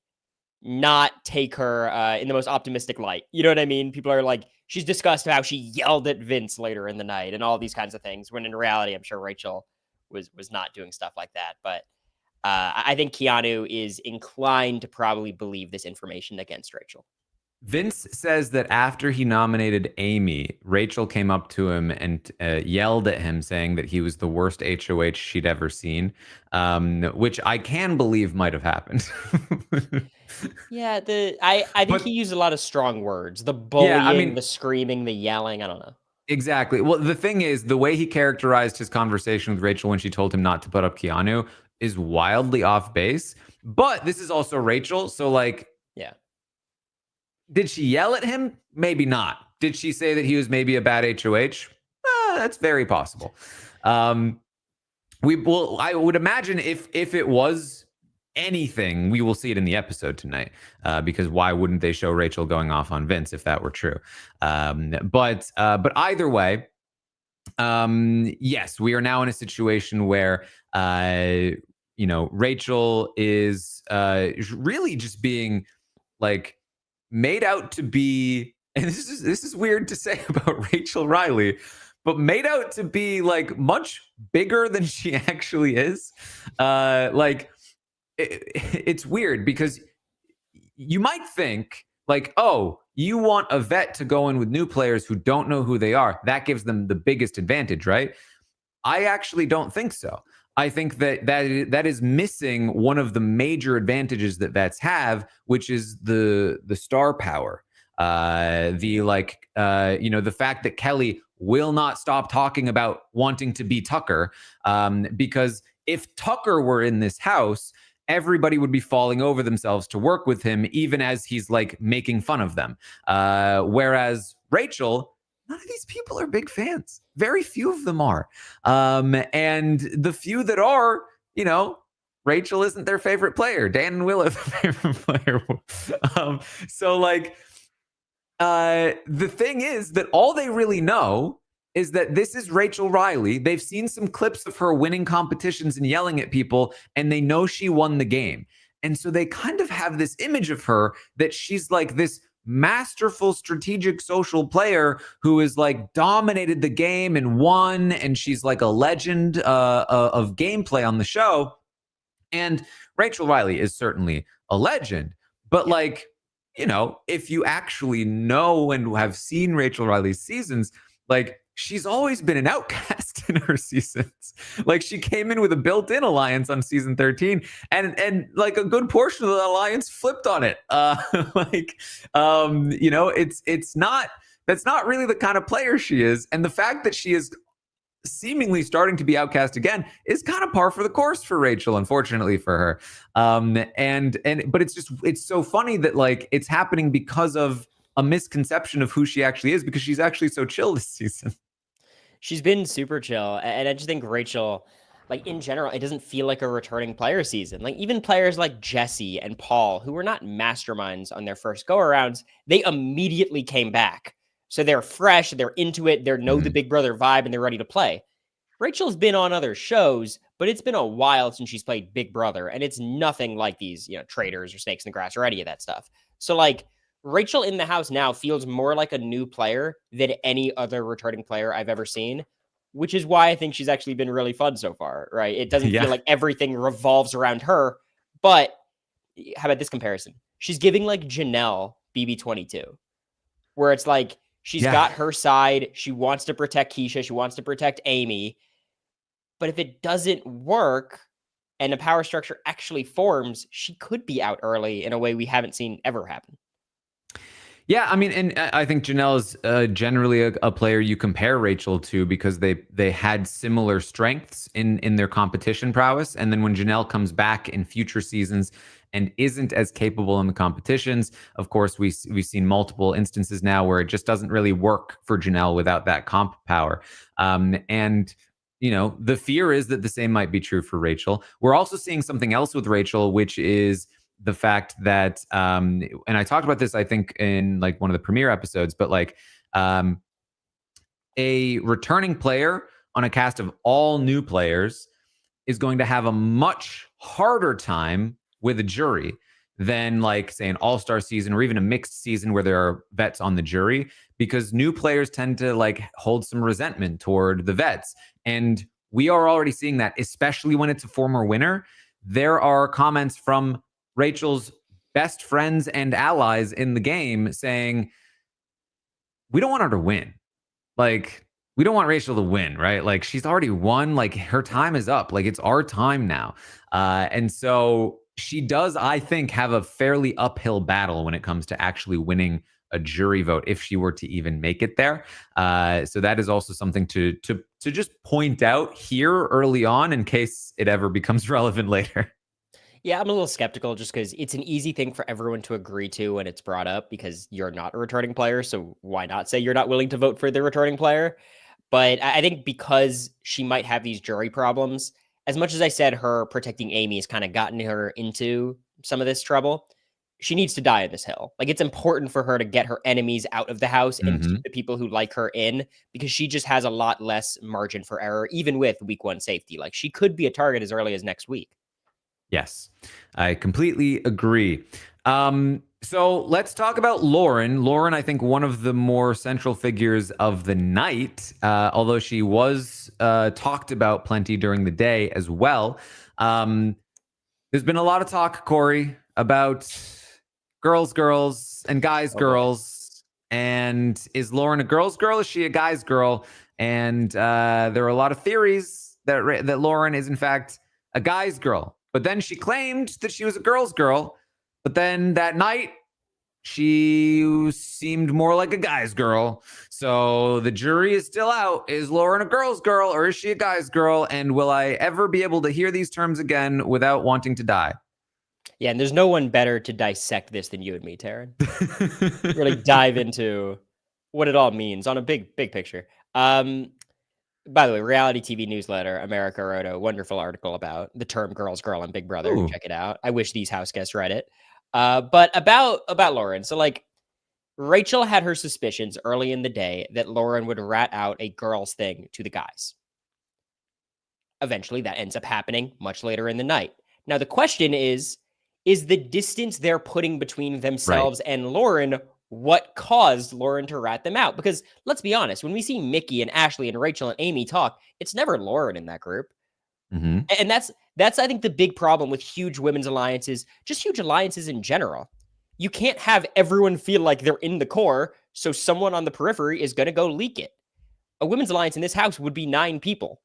not take her in the most optimistic light. You know what I mean? People are like, she's discussed how she yelled at Vince later in the night and all these kinds of things, when in reality, I'm sure Rachel was not doing stuff like that. But I think Keanu is inclined to probably believe this information against Rachel. Vince says that after he nominated Amy, Rachel came up to him and yelled at him, saying that he was the worst HOH she'd ever seen, which I can believe might have happened. Yeah, I think he used a lot of strong words. The bullying, the screaming, the yelling. I don't know. Exactly. Well, the thing is, the way he characterized his conversation with Rachel when she told him not to put up Keanu is wildly off base. But this is also Rachel, so like, yeah. Did she yell at him? Maybe not. Did she say that he was maybe a bad HOH? That's very possible. I would imagine if it was anything, we will see it in the episode tonight, because why wouldn't they show Rachel going off on Vince if that were true? But either way, yes, we are now in a situation where Rachel is really just being like made out to be, and this is weird to say about Rachel Rylie, but made out to be like much bigger than she actually is. It's weird because you might think like, oh, you want a vet to go in with new players who don't know who they are. That gives them the biggest advantage, right? I actually don't think so. I think that is missing one of the major advantages that vets have, which is the star power. The fact that Kelley will not stop talking about wanting to be Tucker, because if Tucker were in this house, everybody would be falling over themselves to work with him, even as he's like making fun of them. Whereas Rachel, none of these people are big fans. Very few of them are. And the few that are, Rachel isn't their favorite player. Dan and Will are the favorite player. The thing is that all they really know is that this is Rachel Rylie. They've seen some clips of her winning competitions and yelling at people, and they know she won the game. And so they kind of have this image of her that she's like this masterful strategic social player who has like dominated the game and won, and she's like a legend of gameplay on the show. And Rachel Rylie is certainly a legend, but if you actually know and have seen Rachel Rylie's seasons, like she's always been an outcast in her seasons. Like she came in with a built-in alliance on season 13, and like a good portion of the alliance flipped on it. That's not really the kind of player she is. And the fact that she is seemingly starting to be outcast again is kind of par for the course for Rachel, unfortunately for her. But it's so funny that like it's happening because of a misconception of who she actually is, because she's actually so chill this season. She's been super chill. And I just think Rachel, like in general, it doesn't feel like a returning player season. Like even players like Jesse and Paul, who were not masterminds on their first go arounds, they immediately came back. So they're fresh, they're into it, they know the Big Brother vibe, and they're ready to play. Rachel's been on other shows, but it's been a while since she's played Big Brother, and it's nothing like these, Traitors or Snakes in the Grass or any of that stuff. So like Rachel in the house now feels more like a new player than any other returning player I've ever seen, which is why I think she's actually been really fun so far, right? It doesn't feel like everything revolves around her, but how about this comparison? She's giving like Janelle BB22, where it's like, she's got her side. She wants to protect Keisha. She wants to protect Amy. But if it doesn't work and a power structure actually forms, she could be out early in a way we haven't seen ever happen. Yeah, I mean, and I think Janelle is generally a player you compare Rachel to because they had similar strengths in their competition prowess. And then when Janelle comes back in future seasons and isn't as capable in the competitions, of course, we've seen multiple instances now where it just doesn't really work for Janelle without that comp power. The fear is that the same might be true for Rachel. We're also seeing something else with Rachel, which is the fact that, and I talked about this, I think, in like one of the premiere episodes, but like a returning player on a cast of all new players is going to have a much harder time with a jury than like say an all-star season or even a mixed season where there are vets on the jury, because new players tend to like hold some resentment toward the vets. And we are already seeing that, especially when it's a former winner. there are comments from Rachel's best friends and allies in the game saying, we don't want her to win. Like, we don't want Rachel to win, right? Like, she's already won. Like, her time is up. Like, it's our time now. And so she does, I think, have a fairly uphill battle when it comes to actually winning a jury vote if she were to even make it there. So that is also something to just point out here early on in case it ever becomes relevant later. Yeah, I'm a little skeptical just because it's an easy thing for everyone to agree to when it's brought up because you're not a returning player. So why not say you're not willing to vote for the returning player? But I think because she might have these jury problems, as much as I said her protecting Amy has kind of gotten her into some of this trouble, she needs to die on this hill. Like, it's important for her to get her enemies out of the house and keep the people who like her in, because she just has a lot less margin for error, even with week 1 safety. Like, she could be a target as early as next week. Yes, I completely agree. So let's talk about Lauren. Lauren, I think one of the more central figures of the night, although she was talked about plenty during the day as well. There's been a lot of talk, Cory, about girls, and girls. And is Lauren a girl's girl? Is she a guy's girl? And there are a lot of theories that Lauren is, in fact, a guy's girl. But then she claimed that she was a girl's girl. But then that night, she seemed more like a guy's girl. So the jury is still out. Is Lauren a girl's girl or is she a guy's girl? And will I ever be able to hear these terms again without wanting to die? Yeah, and there's no one better to dissect this than you and me, Taran. Really dive into what it all means on a big picture. By the way, reality TV newsletter America wrote a wonderful article about the term "girl's girl" on Big Brother. Ooh. Check it out. I wish these house guests read it. But about Lauren. So, like, Rachel had her suspicions early in the day that Lauren would rat out a girl's thing to the guys. Eventually, that ends up happening much later in the night. Now, the question is the distance they're putting between themselves and Lauren what caused Lauren to rat them out? Because let's be honest, when we see Mickey and Ashley and Rachel and Amy talk, it's never Lauren in that group. And that's I think the big problem with huge women's alliances, just huge alliances in general. You can't have everyone feel like they're in the core, so someone on the periphery is going to go leak it. A women's alliance in this house would be 9 people.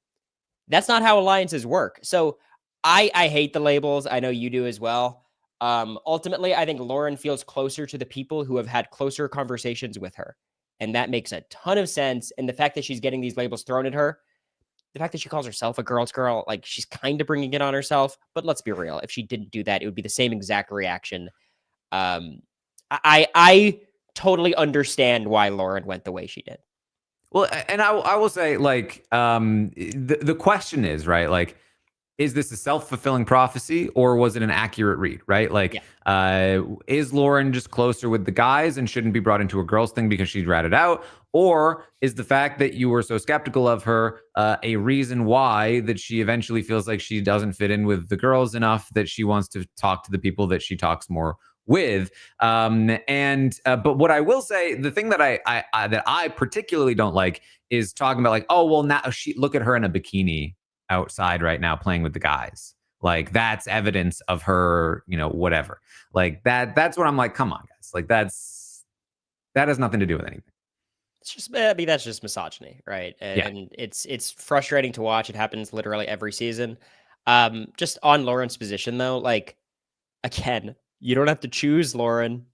That's not how alliances work. So I hate the labels. I know you do as well. Ultimately, I think Lauren feels closer to the people who have had closer conversations with her. And that makes a ton of sense. And the fact that she's getting these labels thrown at her, the fact that she calls herself a girl's girl, like, she's kind of bringing it on herself. But let's be real. If she didn't do that, it would be the same exact reaction. I totally understand why Lauren went the way she did. Well, and I will say, like, the question is, right, like, is this a self-fulfilling prophecy or was it an accurate read, right? Like, is Lauren just closer with the guys and shouldn't be brought into a girls thing because she'd ratted out? Or is the fact that you were so skeptical of her a reason why that she eventually feels like she doesn't fit in with the girls enough that she wants to talk to the people that she talks more with? But what I will say, the thing that I particularly don't like is talking about, like, oh, well, now look at her in a bikini outside right now playing with the guys. Like, that's evidence of her, whatever. Like, that's what I'm like, come on, guys. Like, that has nothing to do with anything. It's just, I mean, that's just misogyny, right? And it's frustrating to watch. It happens literally every season. Just on Lauren's position, though, like, again, you don't have to choose Lauren.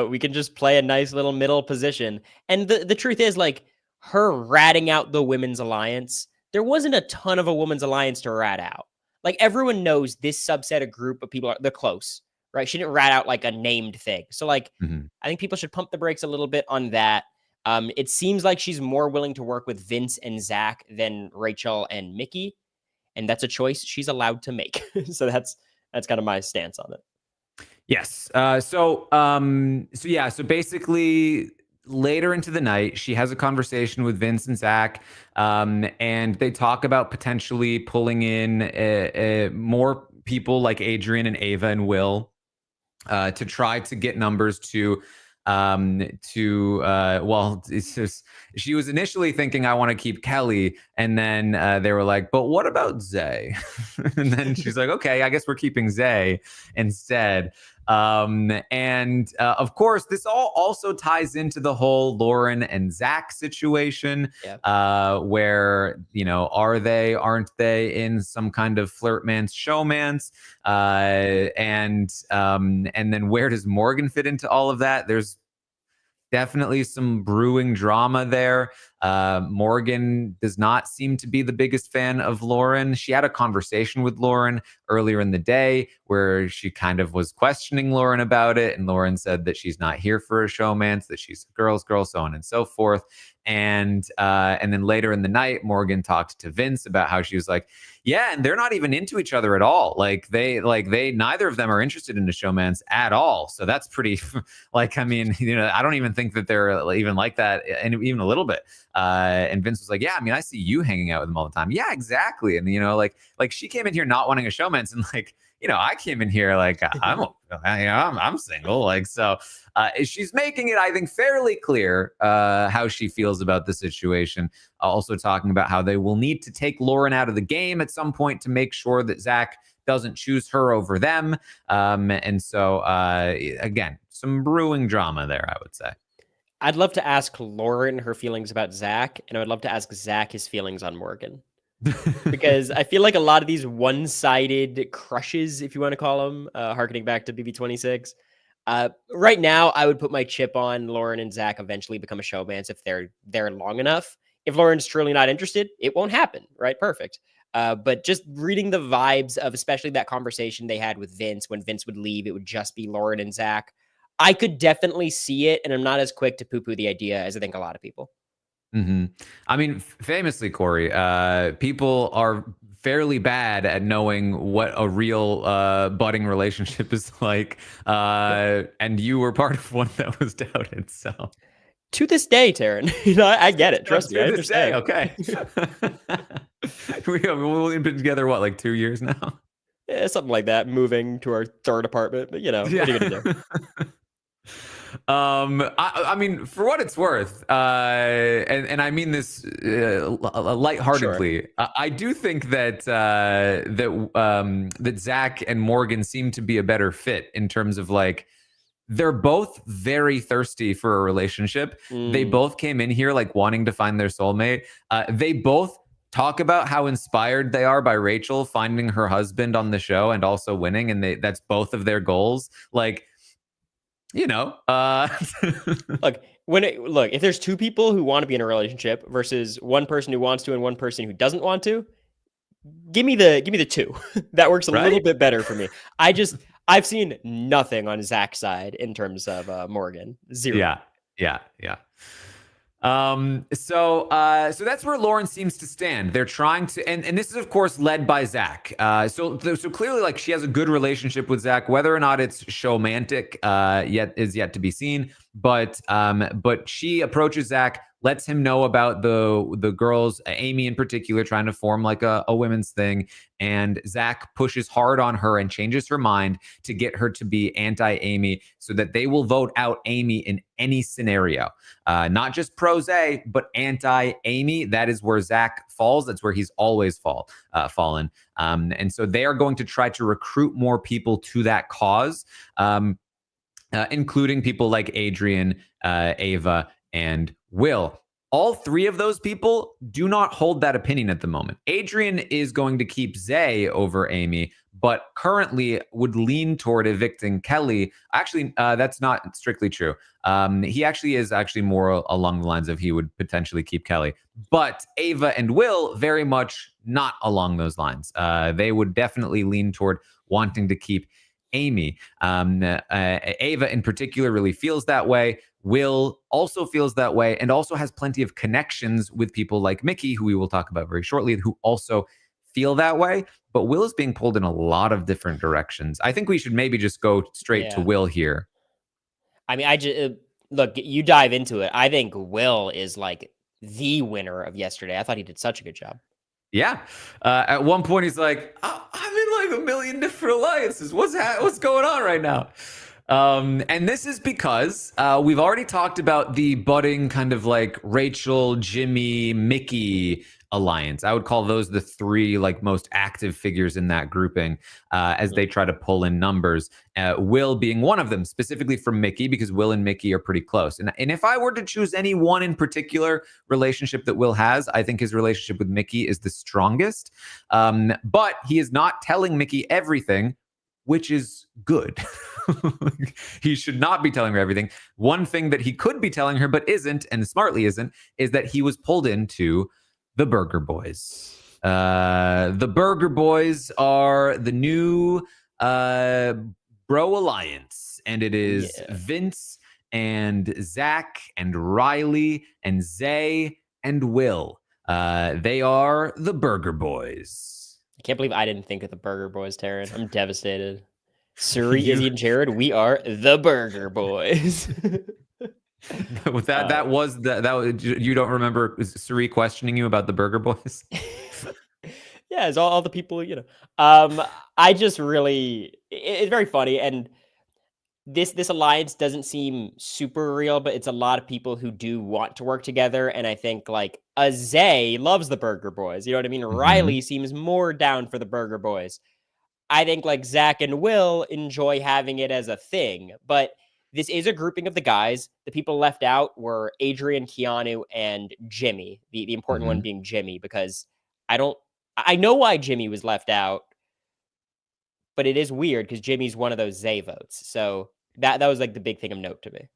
We can just play a nice little middle position. And the truth is, like, her ratting out the women's alliance, there wasn't a ton of a women's alliance to rat out. Like, everyone knows this subset of group of people they're close, right? She didn't rat out like a named thing. So, like, I think people should pump the brakes a little bit on that. It seems like she's more willing to work with Vince and Zach than Rachel and Mickey. And that's a choice she's allowed to make. So that's kind of my stance on it. Yes. So basically, later into the night, she has a conversation with Vince and Zach, and they talk about potentially pulling in more people like Adrian and Ava and Will to try to get numbers to it's just, she was initially thinking, I want to keep Kelley, and then they were like, but what about Zay? And then she's like, okay, I guess we're keeping Zay instead. And of course, this all also ties into the whole Lauren and Zach situation, where, you know, aren't they in some kind of flirtmance, showmance? And then where does Morgan fit into all of that? There's definitely some brewing drama there. Morgan does not seem to be the biggest fan of Lauren. She had a conversation with Lauren earlier in the day where she kind of was questioning Lauren about it. And Lauren said that she's not here for a showmance, that she's a girl's girl, so on and so forth. And then later in the night, Morgan talked to Vince about how she was like, yeah, and they're not even into each other at all. Like they neither of them are interested in a showmance at all. So that's pretty like, I mean, you know, I don't even think that they're even like that, and even a little bit. And Vince was like, yeah, I mean, I see you hanging out with them all the time. Yeah, exactly. And, you know, like she came in here not wanting a showmance, and like, you know, I came in here like I'm single. Like, so she's making it, I think, fairly clear how she feels about the situation. Also talking about how they will need to take Lauren out of the game at some point to make sure that Zach doesn't choose her over them. And so, again, some brewing drama there, I would say. I'd love to ask Lauren her feelings about Zach, and I would love to ask Zach his feelings on Morgan. Because I feel like a lot of these one-sided crushes, if you want to call them, harkening back to BB26, right now I would put my chip on Lauren and Zach eventually become a showmance if they're there long enough. If Lauren's truly not interested, it won't happen, right? Perfect. But just reading the vibes of especially that conversation they had with Vince, when Vince would leave, it would just be Lauren and Zach. I could definitely see it, and I'm not as quick to poo-poo the idea as I think a lot of people. Mm-hmm. I mean, famously, Cory, people are fairly bad at knowing what a real budding relationship is like, and you were part of one that was doubted. So, to this day, Taran, you know, I get it. Trust me, I understand. Okay, we've been together what, like 2 years now? Yeah, something like that. Moving to our third apartment, but you know, what are you gonna do? I mean, for what it's worth, and I mean this lightheartedly, sure. I do think that that Zach and Morgan seem to be a better fit in terms of like, they're both very thirsty for a relationship. They both came in here like wanting to find their soulmate. They both talk about how inspired they are by Rachel finding her husband on the show and also winning, and that's both of their goals. Like, you know, look, if there's two people who want to be in a relationship versus one person who wants to and one person who doesn't want to, give me the two. That works a little bit better for me. I've seen nothing on Zach's side in terms of Morgan. Zero. Yeah. So that's where Lauren seems to stand. They're trying to, and this is of course led by Zach. So clearly, like, she has a good relationship with Zach. Whether or not it's showmantic, is yet to be seen. But she approaches Zach, lets him know about the girls, Amy in particular, trying to form like a women's thing. And Zach pushes hard on her and changes her mind to get her to be anti-Amy so that they will vote out Amy in any scenario. Not just pro-Zay, but anti-Amy. That is where Zach falls. That's where he's always fallen. And so they are going to try to recruit more people to that cause, including people like Adrian, Ava, and Will. All three of those people do not hold that opinion at the moment. Adrian is going to keep Zay over Amy, but currently would lean toward evicting Kelley. Actually, that's not strictly true. He actually is more along the lines of he would potentially keep Kelley. But Ava and Will, very much not along those lines. They would definitely lean toward wanting to keep Amy. Ava in particular really feels that way. Will also feels that way, and also has plenty of connections with people like Mickey, who we will talk about very shortly, who also feel that way. But Will is being pulled in a lot of different directions. I think we should maybe just go straight to Will here. I mean, look, you dive into it. I think Will is like the winner of yesterday. I thought he did such a good job. Yeah. At one point, he's like, I'm in like a million different alliances. What's going on right now? And this is because we've already talked about the budding kind of like Rachel, Jimmy, Mickey alliance. I would call those the three like most active figures in that grouping as they try to pull in numbers. Will being one of them, specifically for Mickey, because Will and Mickey are pretty close. And if I were to choose any one in particular relationship that Will has, I think his relationship with Mickey is the strongest. But he is not telling Mickey everything, which is good. He should not be telling her everything. One thing that he could be telling her, but isn't, and smartly isn't, is that he was pulled into the Burger Boys. The Burger Boys are the new Bro Alliance, and it is Vince and Zach and Rylie and Zay and Will. They are the Burger Boys. I can't believe I didn't think of the Burger Boys, Taran. I'm dedevastated. Suri, Izzy, and Jared, we are the Burger Boys. With that was you don't remember Suri questioning you about the Burger Boys? Yeah, it's all the people, you know. I just really, it's very funny, and this alliance doesn't seem super real, but it's a lot of people who do want to work together, and I think like Zay loves the Burger Boys. You know what I mean? Rylie seems more down for the Burger Boys. I think like Zach and Will enjoy having it as a thing, but this is a grouping of the guys. The people left out were Adrian, Keanu, and Jimmy. The important one being Jimmy, because I know why Jimmy was left out, but it is weird because Jimmy's one of those Zay votes. So that was like the big thing of note to me.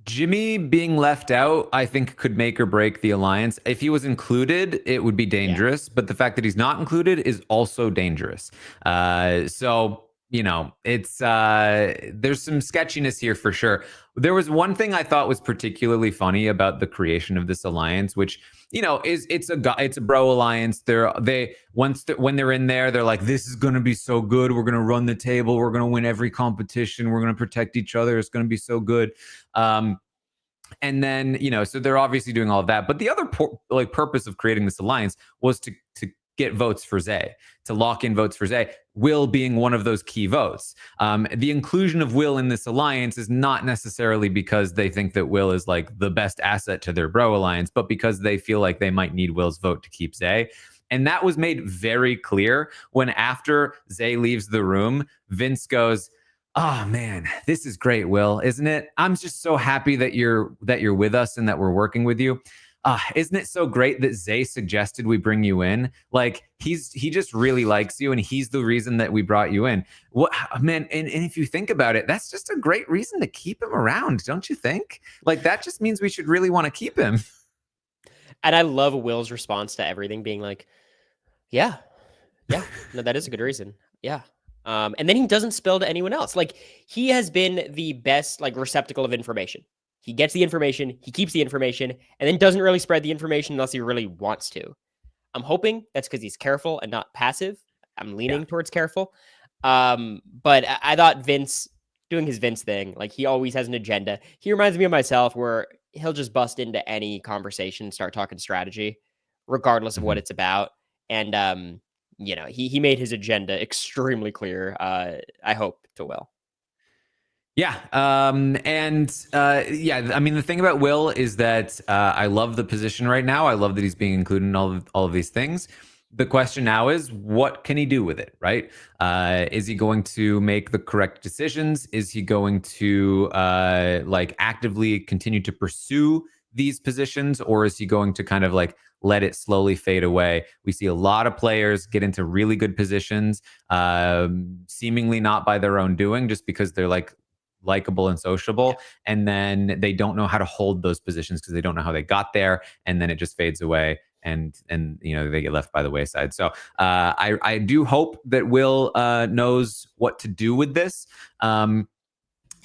Jimmy being left out, I think, could make or break the alliance. If he was included, it would be dangerous. Yeah. But the fact that he's not included is also dangerous. So, you know, it's there's some sketchiness here for sure. There was one thing I thought was particularly funny about the creation of this alliance, which, you know, it's a bro alliance. When they're in there, they're like, this is going to be so good. We're going to run the table. We're going to win every competition. We're going to protect each other. It's going to be so good. And then, you know, so they're obviously doing all of that. But the other purpose of creating this alliance was to get votes for Zay, to lock in votes for Zay, Will being one of those key votes. The inclusion of Will in this alliance is not necessarily because they think that Will is like the best asset to their bro alliance, but because they feel like they might need Will's vote to keep Zay. And that was made very clear when after Zay leaves the room, Vince goes, oh man, this is great, Will, isn't it? I'm just so happy that you're with us and that we're working with you. Isn't it so great that Zay suggested we bring you in? Like he just really likes you, and he's the reason that we brought you in. What, man? And if you think about it, that's just a great reason to keep him around, don't you think? Like that just means we should really want to keep him. And I love Will's response to everything being like, yeah, no, that is a good reason. Yeah. And then he doesn't spill to anyone else. Like he has been the best like receptacle of information. He gets the information, he keeps the information, and then doesn't really spread the information unless he really wants to. I'm hoping that's because he's careful and not passive. I'm leaning towards careful. But I thought Vince doing his Vince thing, like he always has an agenda. He reminds me of myself where he'll just bust into any conversation, start talking strategy, regardless of what it's about. And, you know, he made his agenda extremely clear, I hope, to Will. Yeah. I mean, the thing about Will is that I love the position right now. I love that he's being included in all of these things. The question now is, what can he do with it, right? Is he going to make the correct decisions? Is he going to actively continue to pursue these positions, or is he going to kind of like let it slowly fade away? We see a lot of players get into really good positions, seemingly not by their own doing, just because they're like likable and sociable, and then they don't know how to hold those positions because they don't know how they got there, and then it just fades away, and you know, they get left by the wayside. So I do hope that Will knows what to do with this.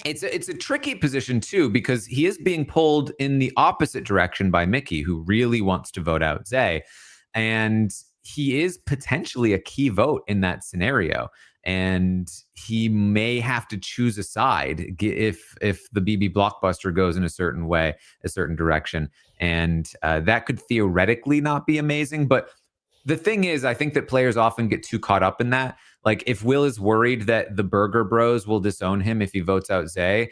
It's a tricky position too, because he is being pulled in the opposite direction by Mickey, who really wants to vote out Zay, and he is potentially a key vote in that scenario. And he may have to choose a side if the BB Blockbuster goes in a certain way, a certain direction. And that could theoretically not be amazing. But The thing is, I think that players often get too caught up in that. Like, if Will is worried that the Burger Bros will disown him if he votes out Zay,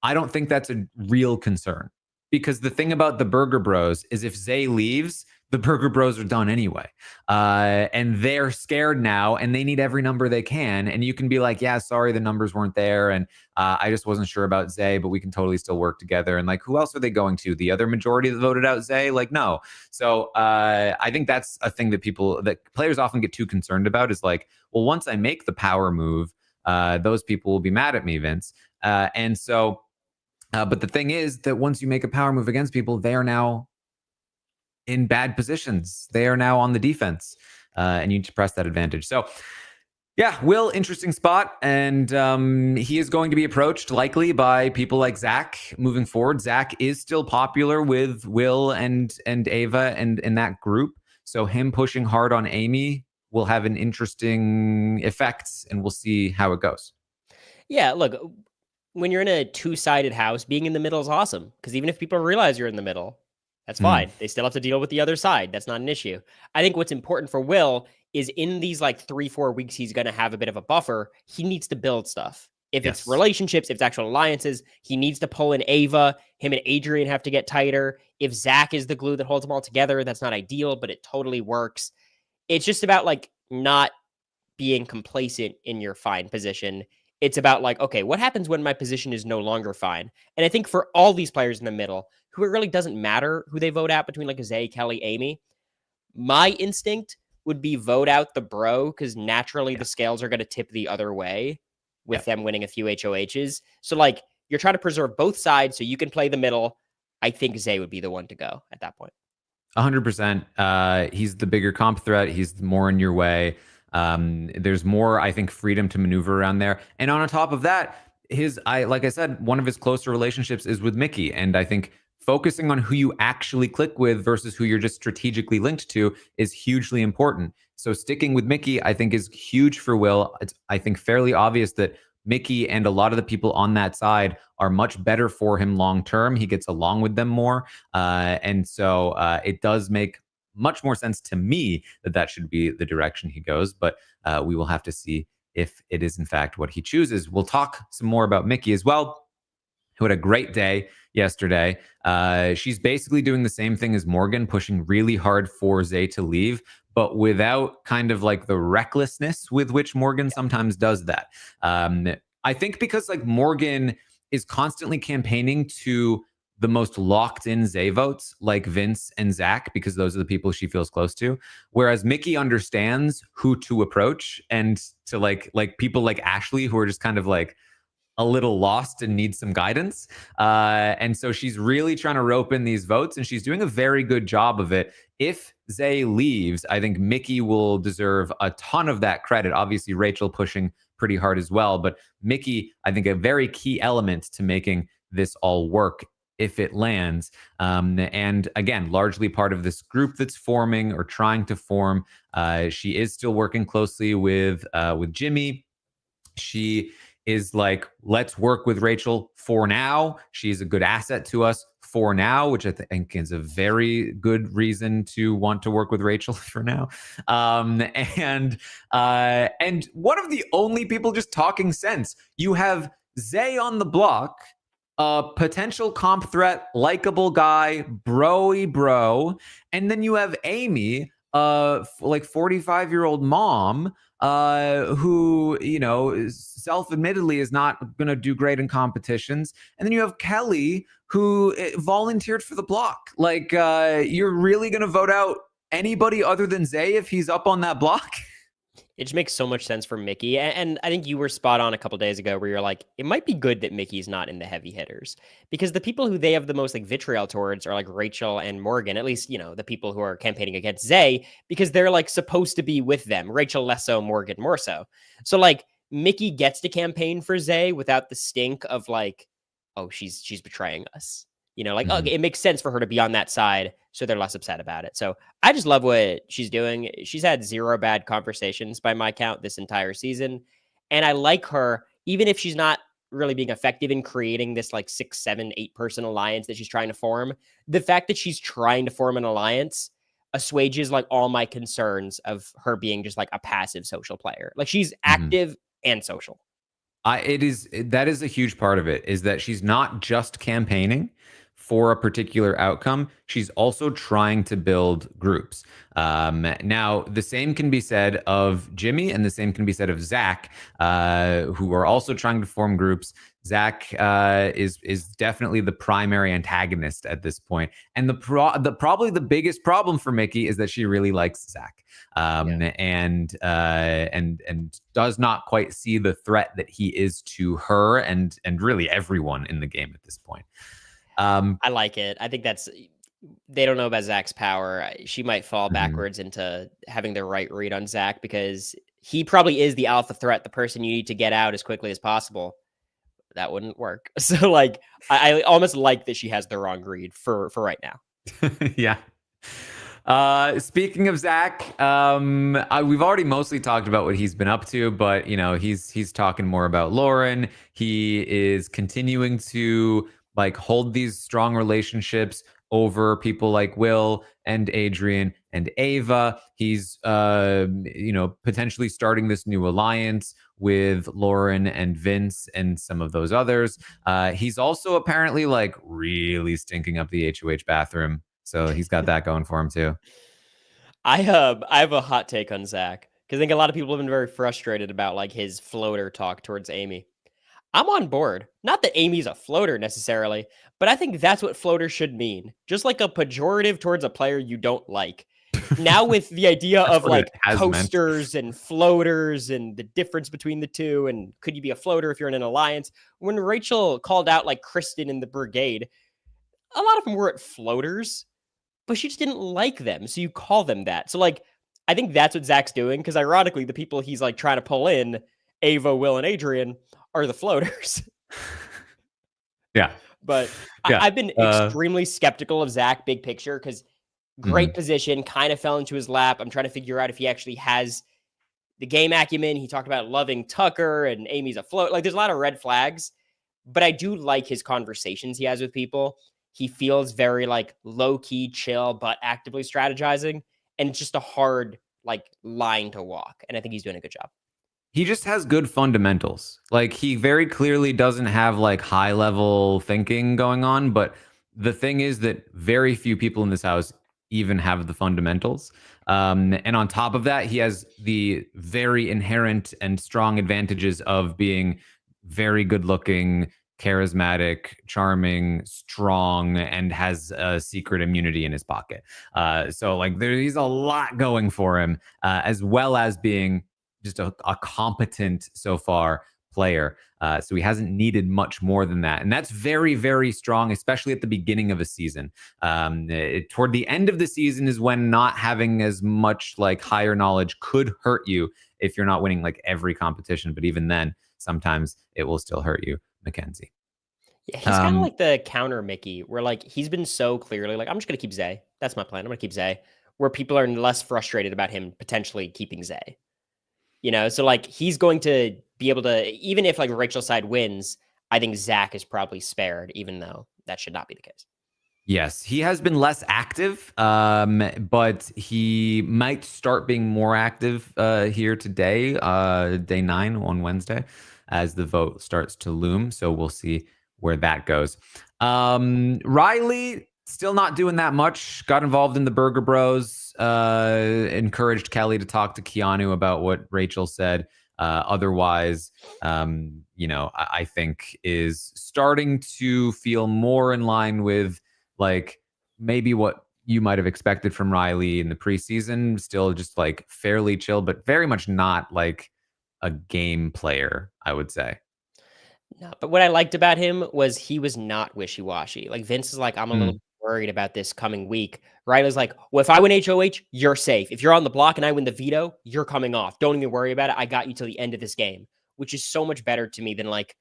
I don't think that's a real concern. Because the thing about the Burger Bros is if Zay leaves, the Burger Bros are done anyway. And they're scared now and they need every number they can. And you can be like, yeah, sorry, the numbers weren't there. And I just wasn't sure about Zay, but we can totally still work together. And like, who else are they going to? The other majority that voted out Zay? Like, no. So I think that's a thing that players often get too concerned about is like, well, once I make the power move, those people will be mad at me, Vince. And so, but the thing is that once you make a power move against people, they are now in bad positions. They are now on the defense, and you need to press that advantage. So, yeah, Will, interesting spot. And he is going to be approached likely by people like Zach moving forward. Zach is still popular with Will and Ava and in that group. So him pushing hard on Amy will have an interesting effect, and we'll see how it goes. Yeah, look, when you're in a two-sided house, being in the middle is awesome. Because even if people realize you're in the middle, that's fine. They still have to deal with the other side. That's not an issue. I think what's important for Will is in these like 3-4 weeks, he's going to have a bit of a buffer. He needs to build stuff. If it's relationships, if it's actual alliances, he needs to pull in Ava. Him and Adrian have to get tighter. If Zach is the glue that holds them all together, that's not ideal, but it totally works. It's just about like not being complacent in your fine position. It's about like, okay, what happens when my position is no longer fine? And I think for all these players in the middle, who it really doesn't matter who they vote out between like Zay, Kelley, Amy, my instinct would be vote out the bro because naturally the scales are going to tip the other way with them winning a few HOHs. So like you're trying to preserve both sides so you can play the middle. I think Zay would be the one to go at that point. 100%. He's the bigger comp threat. He's more in your way. There's more, I think, freedom to maneuver around there. And on top of that, like I said, one of his closer relationships is with Mickey. And I think focusing on who you actually click with versus who you're just strategically linked to is hugely important. So sticking with Mickey, I think, is huge for Will. It's, I think, fairly obvious that Mickey and a lot of the people on that side are much better for him long term. He gets along with them more. And so it does make much more sense to me that should be the direction he goes. But we will have to see if it is, in fact, what he chooses. We'll talk some more about Mickey as well, who had a great day yesterday. She's basically doing the same thing as Morgan, pushing really hard for Zay to leave, but without kind of like the recklessness with which Morgan sometimes does that. I think because like Morgan is constantly campaigning to the most locked in Zay votes like Vince and Zach, because those are the people she feels close to. Whereas Mickey understands who to approach and to like people like Ashley, who are just kind of like a little lost and need some guidance. And so she's really trying to rope in these votes, and she's doing a very good job of it. If Zay leaves, I think Mickey will deserve a ton of that credit. Obviously, Rachel pushing pretty hard as well, but Mickey, I think, a very key element to making this all work if it lands. And again, largely part of this group that's forming or trying to form. She is still working closely with Jimmy. She is like, let's work with Rachel for now. She's a good asset to us for now, which I think is a very good reason to want to work with Rachel for now. And one of the only people just talking sense. You have Zay on the block, a potential comp threat, likable guy, bro-y bro. And then you have Amy, like 45-year-old mom, who, you know, self-admittedly is not going to do great in competitions. And then you have Kelley, who volunteered for the block. Like, you're really going to vote out anybody other than Zay if he's up on that block? It just makes so much sense for Mickey. And I think you were spot on a couple days ago where you're like, it might be good that Mickey's not in the heavy hitters, because the people who they have the most like vitriol towards are like Rachel and Morgan, at least, you know, the people who are campaigning against Zay, because they're like supposed to be with them. Rachel less so, Morgan more so. So like Mickey gets to campaign for Zay without the stink of like, oh, she's betraying us. You know, like, okay, it makes sense for her to be on that side, so they're less upset about it. So I just love what she's doing. She's had 0 bad conversations by my count this entire season. And I like her, even if she's not really being effective in creating this like 6, 7, 8 person alliance that she's trying to form. The fact that she's trying to form an alliance, assuages like all my concerns of her being just like a passive social player. Like she's Mhm. active and social. That is a huge part of it, is that she's not just campaigning for a particular outcome. She's also trying to build groups. Now, the same can be said of Jimmy, and the same can be said of Zach, who are also trying to form groups. Zach is definitely the primary antagonist at this point, and probably the biggest problem for Mickey is that she really likes Zach, and does not quite see the threat that he is to her and really everyone in the game at this point. I like it. I think they don't know about Zach's power. She might fall backwards into having the right read on Zach because he probably is the alpha threat, the person you need to get out as quickly as possible. That wouldn't work. So like I almost like that she has the wrong read for right now. Yeah. Speaking of Zach, we've already mostly talked about what he's been up to, but he's talking more about Lauren. He is continuing to like hold these strong relationships over people like Will and Adrian and Ava. He's potentially starting this new alliance with Lauren and Vince and some of those others. He's also apparently like really stinking up the HOH bathroom. So he's got that going for him too. I have a hot take on Zach because I think a lot of people have been very frustrated about like his floater talk towards Amy. I'm on board. Not that Amy's a floater necessarily, but I think that's what floater should mean. Just like a pejorative towards a player you don't like. Now with the idea That's of what it like has meant. coasters and floaters and the difference between the two, and could you be a floater if you're in an alliance? When Rachel called out like Kristen in the brigade, a lot of them weren't floaters, but she just didn't like them. So you call them that. So like, I think that's what Zach's doing. Because ironically, the people he's like trying to pull in, Ava, Will, and Adrian, are the floaters. Yeah. But Yeah. I've been extremely skeptical of Zach big picture because great position, kind of fell into his lap. I'm trying to figure out if he actually has the game acumen. He talked about loving Tucker and Amy's a float. Like there's a lot of red flags, but I do like his conversations he has with people. He feels very like low key, chill, but actively strategizing. And it's just a hard like line to walk. And I think he's doing a good job. He just has good fundamentals. Like he very clearly doesn't have like high level thinking going on, but the thing is that very few people in this house even have the fundamentals. And on top of that, he has the very inherent and strong advantages of being very good looking, charismatic, charming, strong, and has a secret immunity in his pocket. So like there's a lot going for him, as well as being just a competent so far player. So he hasn't needed much more than that. And that's very, very strong, especially at the beginning of a season. Toward the end of the season is when not having as much like higher knowledge could hurt you if you're not winning like every competition. But even then, sometimes it will still hurt you, Mackenzie. Yeah, he's kind of like the counter Mickey, where like he's been so clearly like, I'm just going to keep Zay. That's my plan. I'm going to keep Zay. Where people are less frustrated about him potentially keeping Zay. So like he's going to be able to, even if like Rachel's side wins, I think Zach is probably spared, even though that should not be the case. Yes, he has been less active, but he might start being more active here today, day 9 on Wednesday, as the vote starts to loom. So we'll see where that goes. Rylie still not doing that much. Got involved in the Burger Bros. Encouraged Kelley to talk to Keanu about what Rachel said. Otherwise, I think is starting to feel more in line with like maybe what you might have expected from Rylie in the preseason. Still just like fairly chill, but very much not like a game player, I would say. No, but what I liked about him was he was not wishy-washy. Like Vince is like, I'm a little worried about this coming week. Riley's like, well, if I win HOH, you're safe. If you're on the block and I win the veto, you're coming off. Don't even worry about it. I got you till the end of this game, which is so much better to me than like,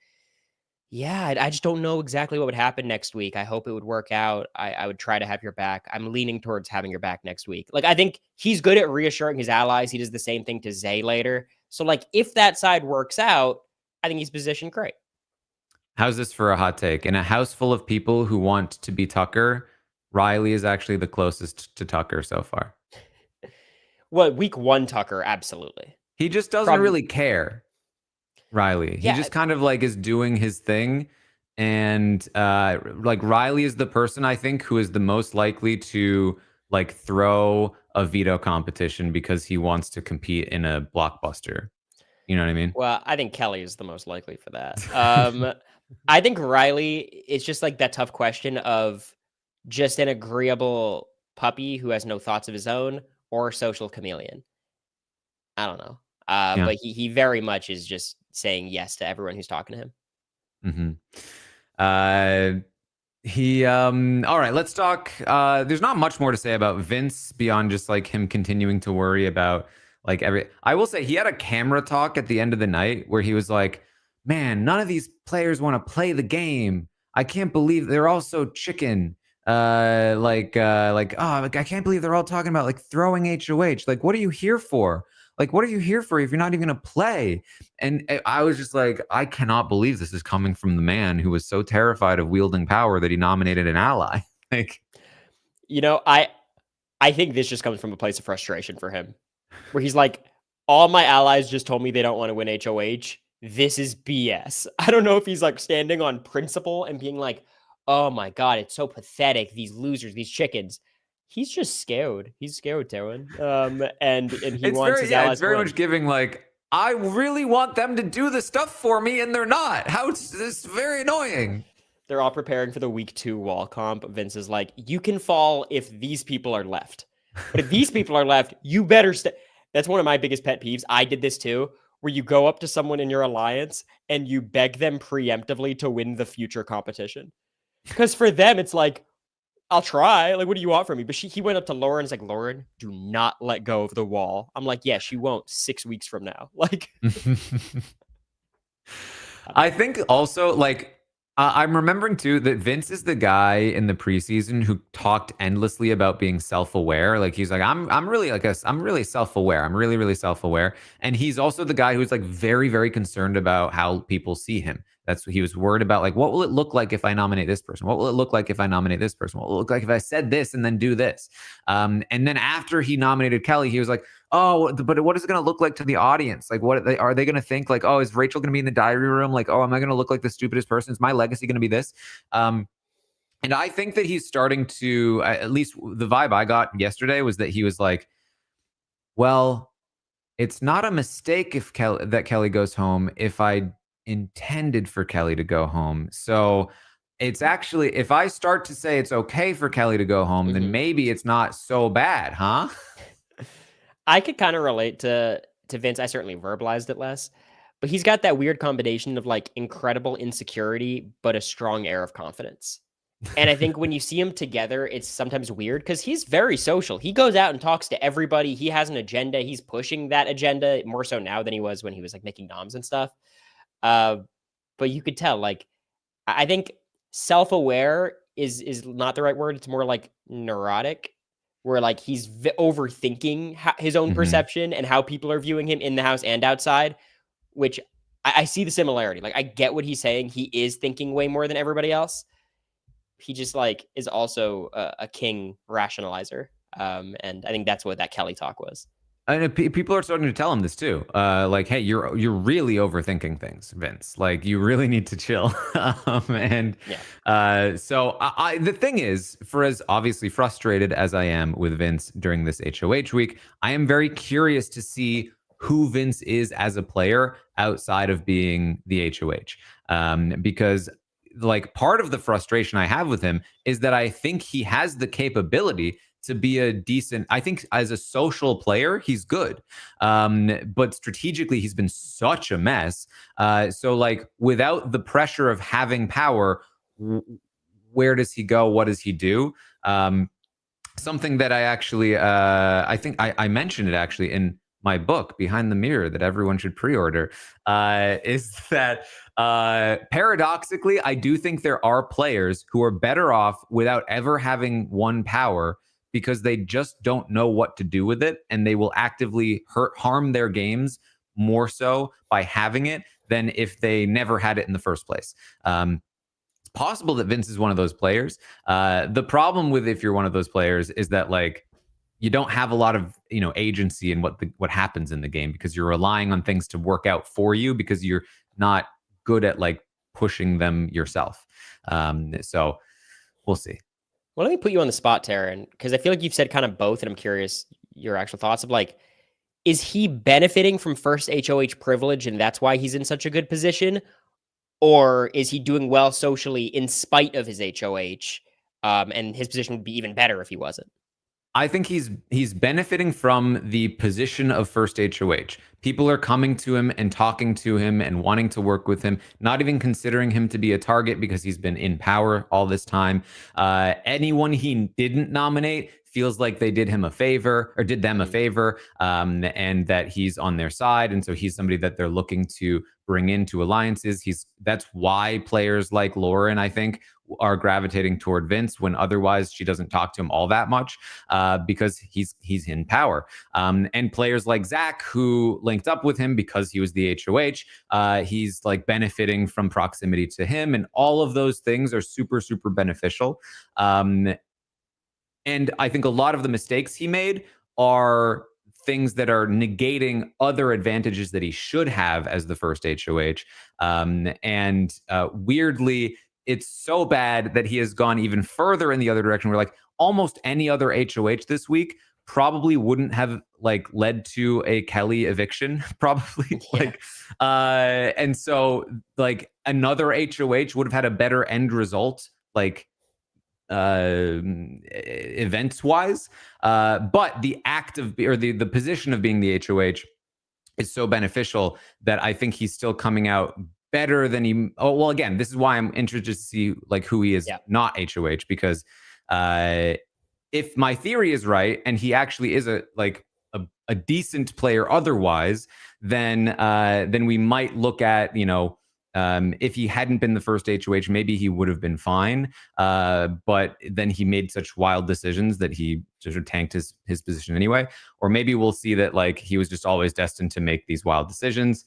yeah, I just don't know exactly what would happen next week. I hope it would work out. I would try to have your back. I'm leaning towards having your back next week. Like, I think he's good at reassuring his allies. He does the same thing to Zay later. So, like, if that side works out, I think he's positioned great. How's this for a hot take? In a house full of people who want to be Tucker, Rylie is actually the closest to Tucker so far. Well, week 1 Tucker, absolutely. He just doesn't Probably, really care, Rylie. He yeah. just kind of like is doing his thing. And like Rylie is the person I think who is the most likely to like throw a veto competition because he wants to compete in a blockbuster. You know what I mean? Well, I think Kelley is the most likely for that. I think Rylie, it's just like that tough question of just an agreeable puppy who has no thoughts of his own or social chameleon. I don't know. Yeah. But he very much is just saying yes to everyone who's talking to him. Mm-hmm. All right, let's talk. There's not much more to say about Vince beyond just like him continuing to worry about like I will say he had a camera talk at the end of the night where he was like, man, none of these players want to play the game. I can't believe they're all so chicken. Oh, like, I can't believe they're all talking about like throwing HOH. Like, what are you here for? Like, what are you here for if you're not even gonna play? And I was just like, I cannot believe this is coming from the man who was so terrified of wielding power that he nominated an ally. Like, You know, I think this just comes from a place of frustration for him, where he's like, all my allies just told me they don't want to win HOH. This is BS. I don't know if he's like standing on principle and being like, oh my God, it's so pathetic. These losers, these chickens. He's just scared. He's scared, Taran. And he wants his allies it's to very win. much giving like, I really want them to do the stuff for me and they're not. How is this very annoying? They're all preparing for the week 2 wall comp. Vince is like, you can fall if these people are left. But if these people are left, you better stay. That's one of my biggest pet peeves. I did this too, where you go up to someone in your alliance and you beg them preemptively to win the future competition. Because for them, it's like, I'll try. Like, what do you want from me? But he went up to Lauren and is like, Lauren, do not let go of the wall. I'm like, yeah, she won't 6 weeks from now. Like, I think also like I'm remembering too that Vince is the guy in the preseason who talked endlessly about being self-aware. Like he's like, I'm really like I'm really self-aware. I'm really, really self-aware. And he's also the guy who's like very, very concerned about how people see him. That's what he was worried about. Like, what will it look like if I nominate this person? What will it look like if I nominate this person? What will it look like if I said this and then do this? And then after he nominated Kelley, he was like, oh, but what is it going to look like to the audience? Like, what are they going to think? Like, oh, is Rachel going to be in the diary room? Like, oh, am I going to look like the stupidest person? Is my legacy going to be this? And I think that he's starting to, at least the vibe I got yesterday was that he was like, well, it's not a mistake if Kelley goes home if I intended for Kelley to go home. So it's actually, if I start to say it's okay for Kelley to go home, then maybe it's not so bad, huh? I could kind of relate to Vince. I certainly verbalized it less, but he's got that weird combination of like incredible insecurity, but a strong air of confidence. And I think when you see him together, it's sometimes weird because he's very social. He goes out and talks to everybody. He has an agenda. He's pushing that agenda more so now than he was when he was like making noms and stuff. But you could tell, like, I think self-aware is not the right word. It's more like neurotic, where like he's overthinking his own perception and how people are viewing him in the house and outside, which I see the similarity. Like, I get what he's saying. He is thinking way more than everybody else. He just like is also a king rationalizer. And I think that's what that Kelley talk was. And people are starting to tell him this too. Like, hey, you're really overthinking things, Vince. Like, you really need to chill. So the thing is, for as obviously frustrated as I am with Vince during this HOH week, I am very curious to see who Vince is as a player outside of being the HOH. Because like part of the frustration I have with him is that I think he has the capability to be a decent, I think as a social player, he's good. But strategically, he's been such a mess. So like without the pressure of having power, where does he go? What does he do? Something that I actually, I think I mentioned it actually in my book, Behind the Mirror, that everyone should pre-order, is that paradoxically, I do think there are players who are better off without ever having won power because they just don't know what to do with it, and they will actively harm their games more so by having it than if they never had it in the first place. it's possible that Vince is one of those players. The problem with if you're one of those players is that like you don't have a lot of agency in what happens in the game because you're relying on things to work out for you because you're not good at like pushing them yourself. So we'll see. Well, let me put you on the spot, Taran, because I feel like you've said kind of both, and I'm curious your actual thoughts of like, is he benefiting from first HOH privilege and that's why he's in such a good position? Or is he doing well socially in spite of his HOH? And his position would be even better if he wasn't. I think he's benefiting from the position of first HOH. People are coming to him and talking to him and wanting to work with him, not even considering him to be a target because he's been in power all this time. Anyone he didn't nominate feels like they did him a favor or did them a favor, and that he's on their side. And so he's somebody that they're looking to bring into alliances. That's why players like Lauren, I think, are gravitating toward Vince when otherwise she doesn't talk to him all that much, because he's in power. And players like Zach, who linked up with him because he was the HOH, he's like benefiting from proximity to him, and all of those things are super, super beneficial. And I think a lot of the mistakes he made are things that are negating other advantages that he should have as the first HOH. And weirdly, it's so bad that he has gone even further in the other direction. Where like almost any other HOH this week probably wouldn't have like led to a Kelley eviction, probably. And so like another HOH would have had a better end result, like events wise, but the act of or the position of being the HOH is so beneficial that I think he's still coming out better than he. Oh well, again, this is why I'm interested to see like who he is not HOH, because if my theory is right and he actually is a decent player otherwise, then we might look at if he hadn't been the first HOH, maybe he would have been fine. But then he made such wild decisions that he just tanked his position anyway. Or maybe we'll see that like he was just always destined to make these wild decisions.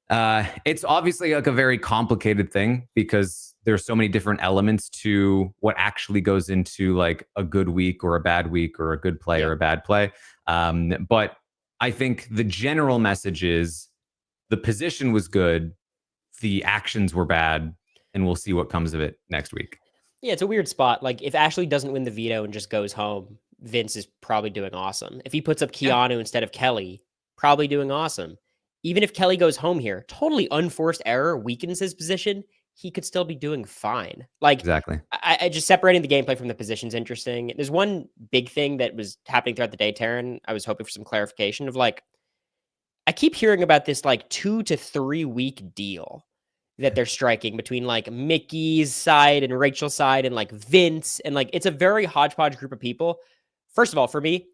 It's obviously like a very complicated thing because there's so many different elements to what actually goes into like a good week or a bad week or a good play or a bad play. But I think the general message is the position was good, the actions were bad, and we'll see what comes of it next week. Yeah, it's a weird spot. Like if Ashley doesn't win the veto and just goes home, Vince is probably doing awesome. If he puts up Keanu instead of Kelley, probably doing awesome. Even if Kelley goes home here, totally unforced error weakens his position, he could still be doing fine. Like exactly. I just separating the gameplay from the position's interesting. There's one big thing that was happening throughout the day, Taran. I was hoping for some clarification of like, I keep hearing about this like 2 to 3 week deal that they're striking between like Mickey's side and Rachel's side and like Vince. And like, it's a very hodgepodge group of people. First of all, for me,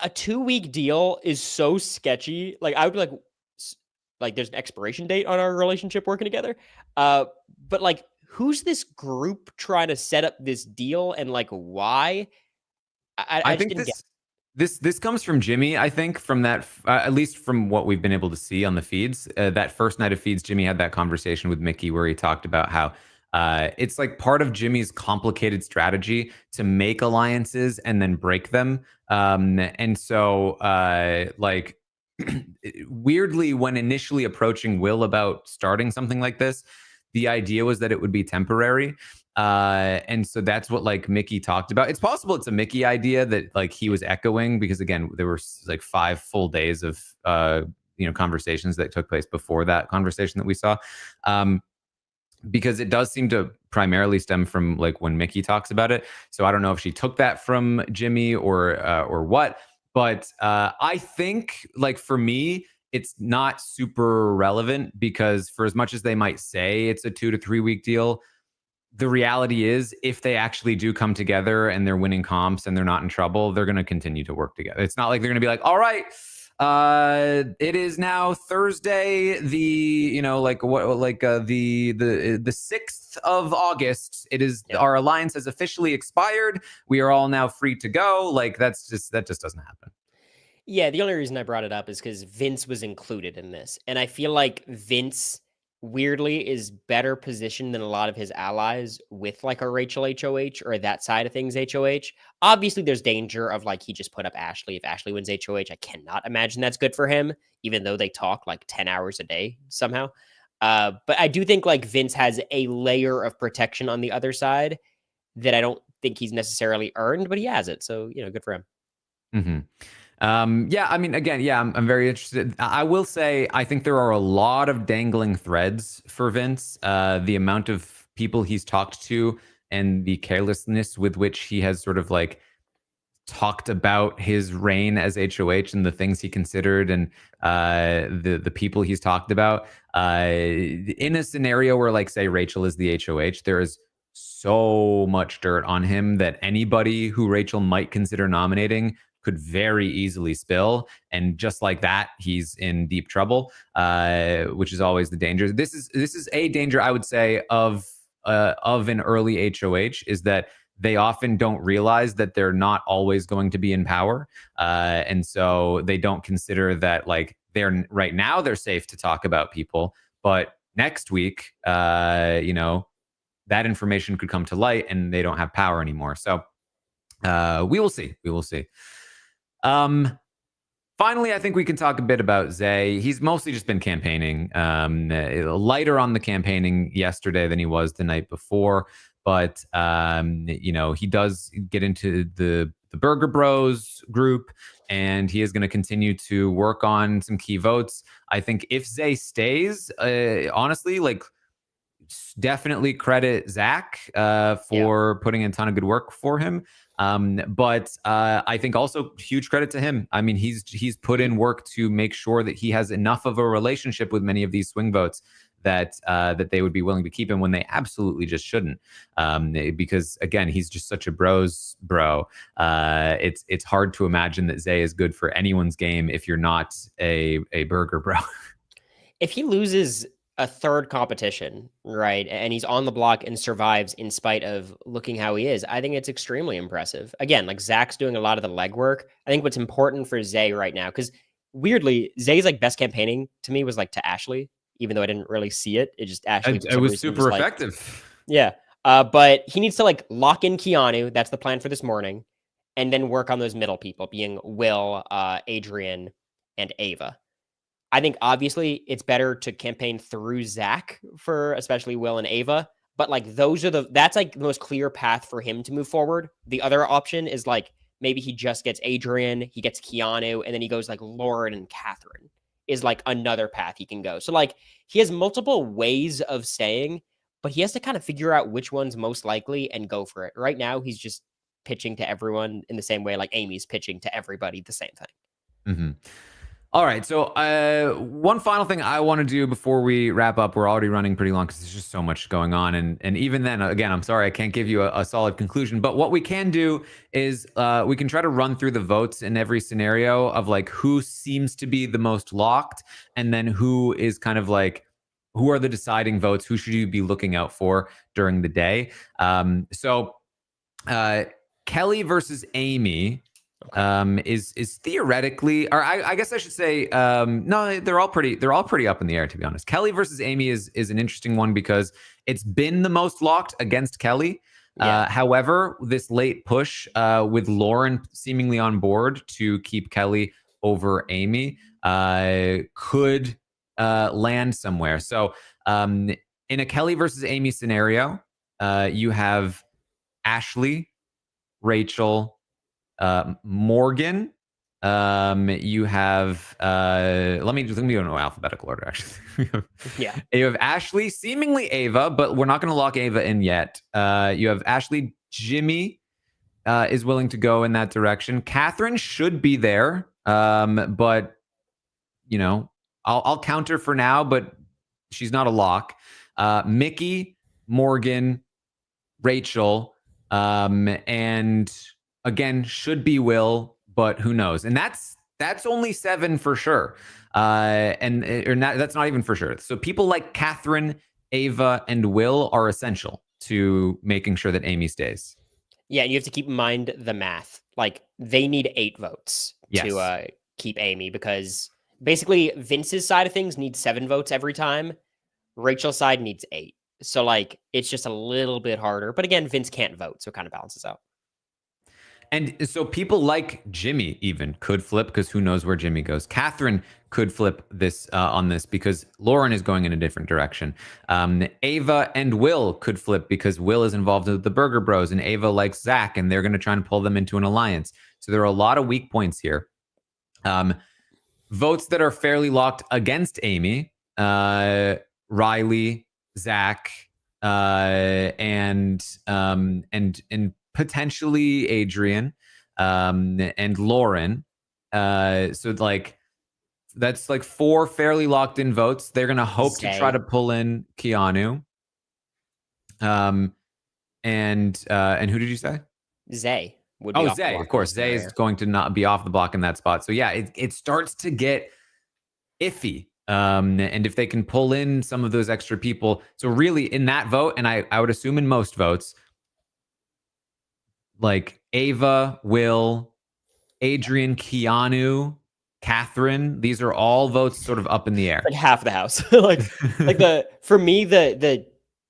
a 2-week deal is so sketchy. Like I would be like there's an expiration date on our relationship working together. But like, who's this group trying to set up this deal and like why? I think this comes from Jimmy. I think from that, at least from what we've been able to see on the feeds, that first night of feeds, Jimmy had that conversation with Mickey where he talked about how it's like part of Jimmy's complicated strategy to make alliances and then break them. And so like weirdly, when initially approaching Will about starting something like this, the idea was that it would be temporary. And so that's what like Mickey talked about. It's possible it's a Mickey idea that like he was echoing because again, there were like 5 full days of conversations that took place before that conversation that we saw. Because it does seem to primarily stem from like when Mickey talks about it. So I don't know if she took that from Jimmy or what, but I think like for me, it's not super relevant because for as much as they might say it's a 2 to 3 week deal, the reality is if they actually do come together and they're winning comps and they're not in trouble, they're going to continue to work together. It's not like they're going to be like, all right, it is now Thursday, the 6th of August. It is our alliance has officially expired. We are all now free to go. Like that just doesn't happen. Yeah, the only reason I brought it up is because Vince was included in this. And I feel like Vince weirdly is better positioned than a lot of his allies with like a Rachel HOH or that side of things HOH. Obviously, there's danger of like he just put up Ashley. If Ashley wins HOH, I cannot imagine that's good for him, even though they talk like 10 hours a day somehow. But I do think like Vince has a layer of protection on the other side that I don't think he's necessarily earned, but he has it. So, good for him. Mm-hmm. Yeah, I mean, again, yeah, I'm very interested. I will say, I think there are a lot of dangling threads for Vince. The amount of people he's talked to and the carelessness with which he has sort of like talked about his reign as HOH and the things he considered and the people he's talked about. In a scenario where, like, say, Rachel is the HOH, there is so much dirt on him that anybody who Rachel might consider nominating could very easily spill, and just like that, he's in deep trouble, which is always the danger. This is a danger, I would say, of an early HOH, is that they often don't realize that they're not always going to be in power, and so they don't consider that, like, they're right now they're safe to talk about people, but next week, that information could come to light, and they don't have power anymore. So we will see. We will see. Finally, I think we can talk a bit about Zay. He's mostly just been campaigning, lighter on the campaigning yesterday than he was the night before. But, he does get into the Burger Bros group, and he is going to continue to work on some key votes. I think if Zay stays, honestly, like, definitely credit Zach for putting in a ton of good work for him. But I think also huge credit to him. I mean, he's put in work to make sure that he has enough of a relationship with many of these swing votes that they would be willing to keep him when they absolutely just shouldn't. Because again, he's just such a bros bro. It's hard to imagine that Zay is good for anyone's game if you're not a burger bro. If he loses a third competition, right, and he's on the block and survives in spite of looking how he is, I think it's extremely impressive. Again, like, Zach's doing a lot of the legwork. I think what's important for Zay right now, because weirdly, Zay's like best campaigning to me was like to Ashley, even though I didn't really see it. It just Ashley. It was super effective. Yeah. But he needs to like lock in Keanu. That's the plan for this morning. And then work on those middle people, being Will, Adrian, and Ava. I think obviously it's better to campaign through Zach for especially Will and Ava. But like that's like the most clear path for him to move forward. The other option is like maybe he just gets Adrian, he gets Keanu, and then he goes like Lauren and Katherine is like another path he can go. So like he has multiple ways of staying, but he has to kind of figure out which one's most likely and go for it. Right now, he's just pitching to everyone in the same way like Amy's pitching to everybody the same thing. Mm-hmm. All right. So one final thing I want to do before we wrap up. We're already running pretty long because there's just so much going on. And even then, again, I'm sorry, I can't give you a solid conclusion. But what we can do is we can try to run through the votes in every scenario of like who seems to be the most locked, and then who is kind of like, who are the deciding votes? Who should you be looking out for during the day? So Kelley versus Amy is theoretically, or I guess I should say, no, they're all pretty up in the air, to be honest. Kelley versus Amy is an interesting one because it's been the most locked against Kelley. Yeah. However, this late push with Lauren seemingly on board to keep Kelley over Amy could land somewhere. So in a Kelley versus Amy scenario, you have Ashley, Rachel, Morgan. You have let me go in alphabetical order, actually. Yeah. You have Ashley, seemingly Ava, but we're not going to lock Ava in yet. You have Ashley. Jimmy is willing to go in that direction. Katherine should be there, but I'll counter for now, but she's not a lock. Mickey, Morgan, Rachel, and again, should be Will, but who knows? And that's only 7 for sure. That's not even for sure. So people like Katherine, Ava, and Will are essential to making sure that Amy stays. Yeah, you have to keep in mind the math. Like, they need 8 votes to keep Amy, because basically Vince's side of things needs 7 votes every time. Rachel's side needs 8. So like it's just a little bit harder. But again, Vince can't vote, so it kind of balances out. And so people like Jimmy even could flip because who knows where Jimmy goes. Katherine could flip this on this because Lauren is going in a different direction. Ava and Will could flip because Will is involved with the Burger Bros and Ava likes Zach and they're going to try and pull them into an alliance. So there are a lot of weak points here. Votes that are fairly locked against Amy, Rylie, Zach, and potentially Adrian, and Lauren. So like that's like 4 fairly locked in votes. They're gonna hope to try to pull in Keanu. And who did you say? Zay would be off Zay, of course. Zay is going to not be off the block in that spot. So yeah, it starts to get iffy. And if they can pull in some of those extra people, so really in that vote, and I would assume in most votes, like Ava, Will, Adrian, Keanu, Katherine, these are all votes sort of up in the air. Like half the house. For me, the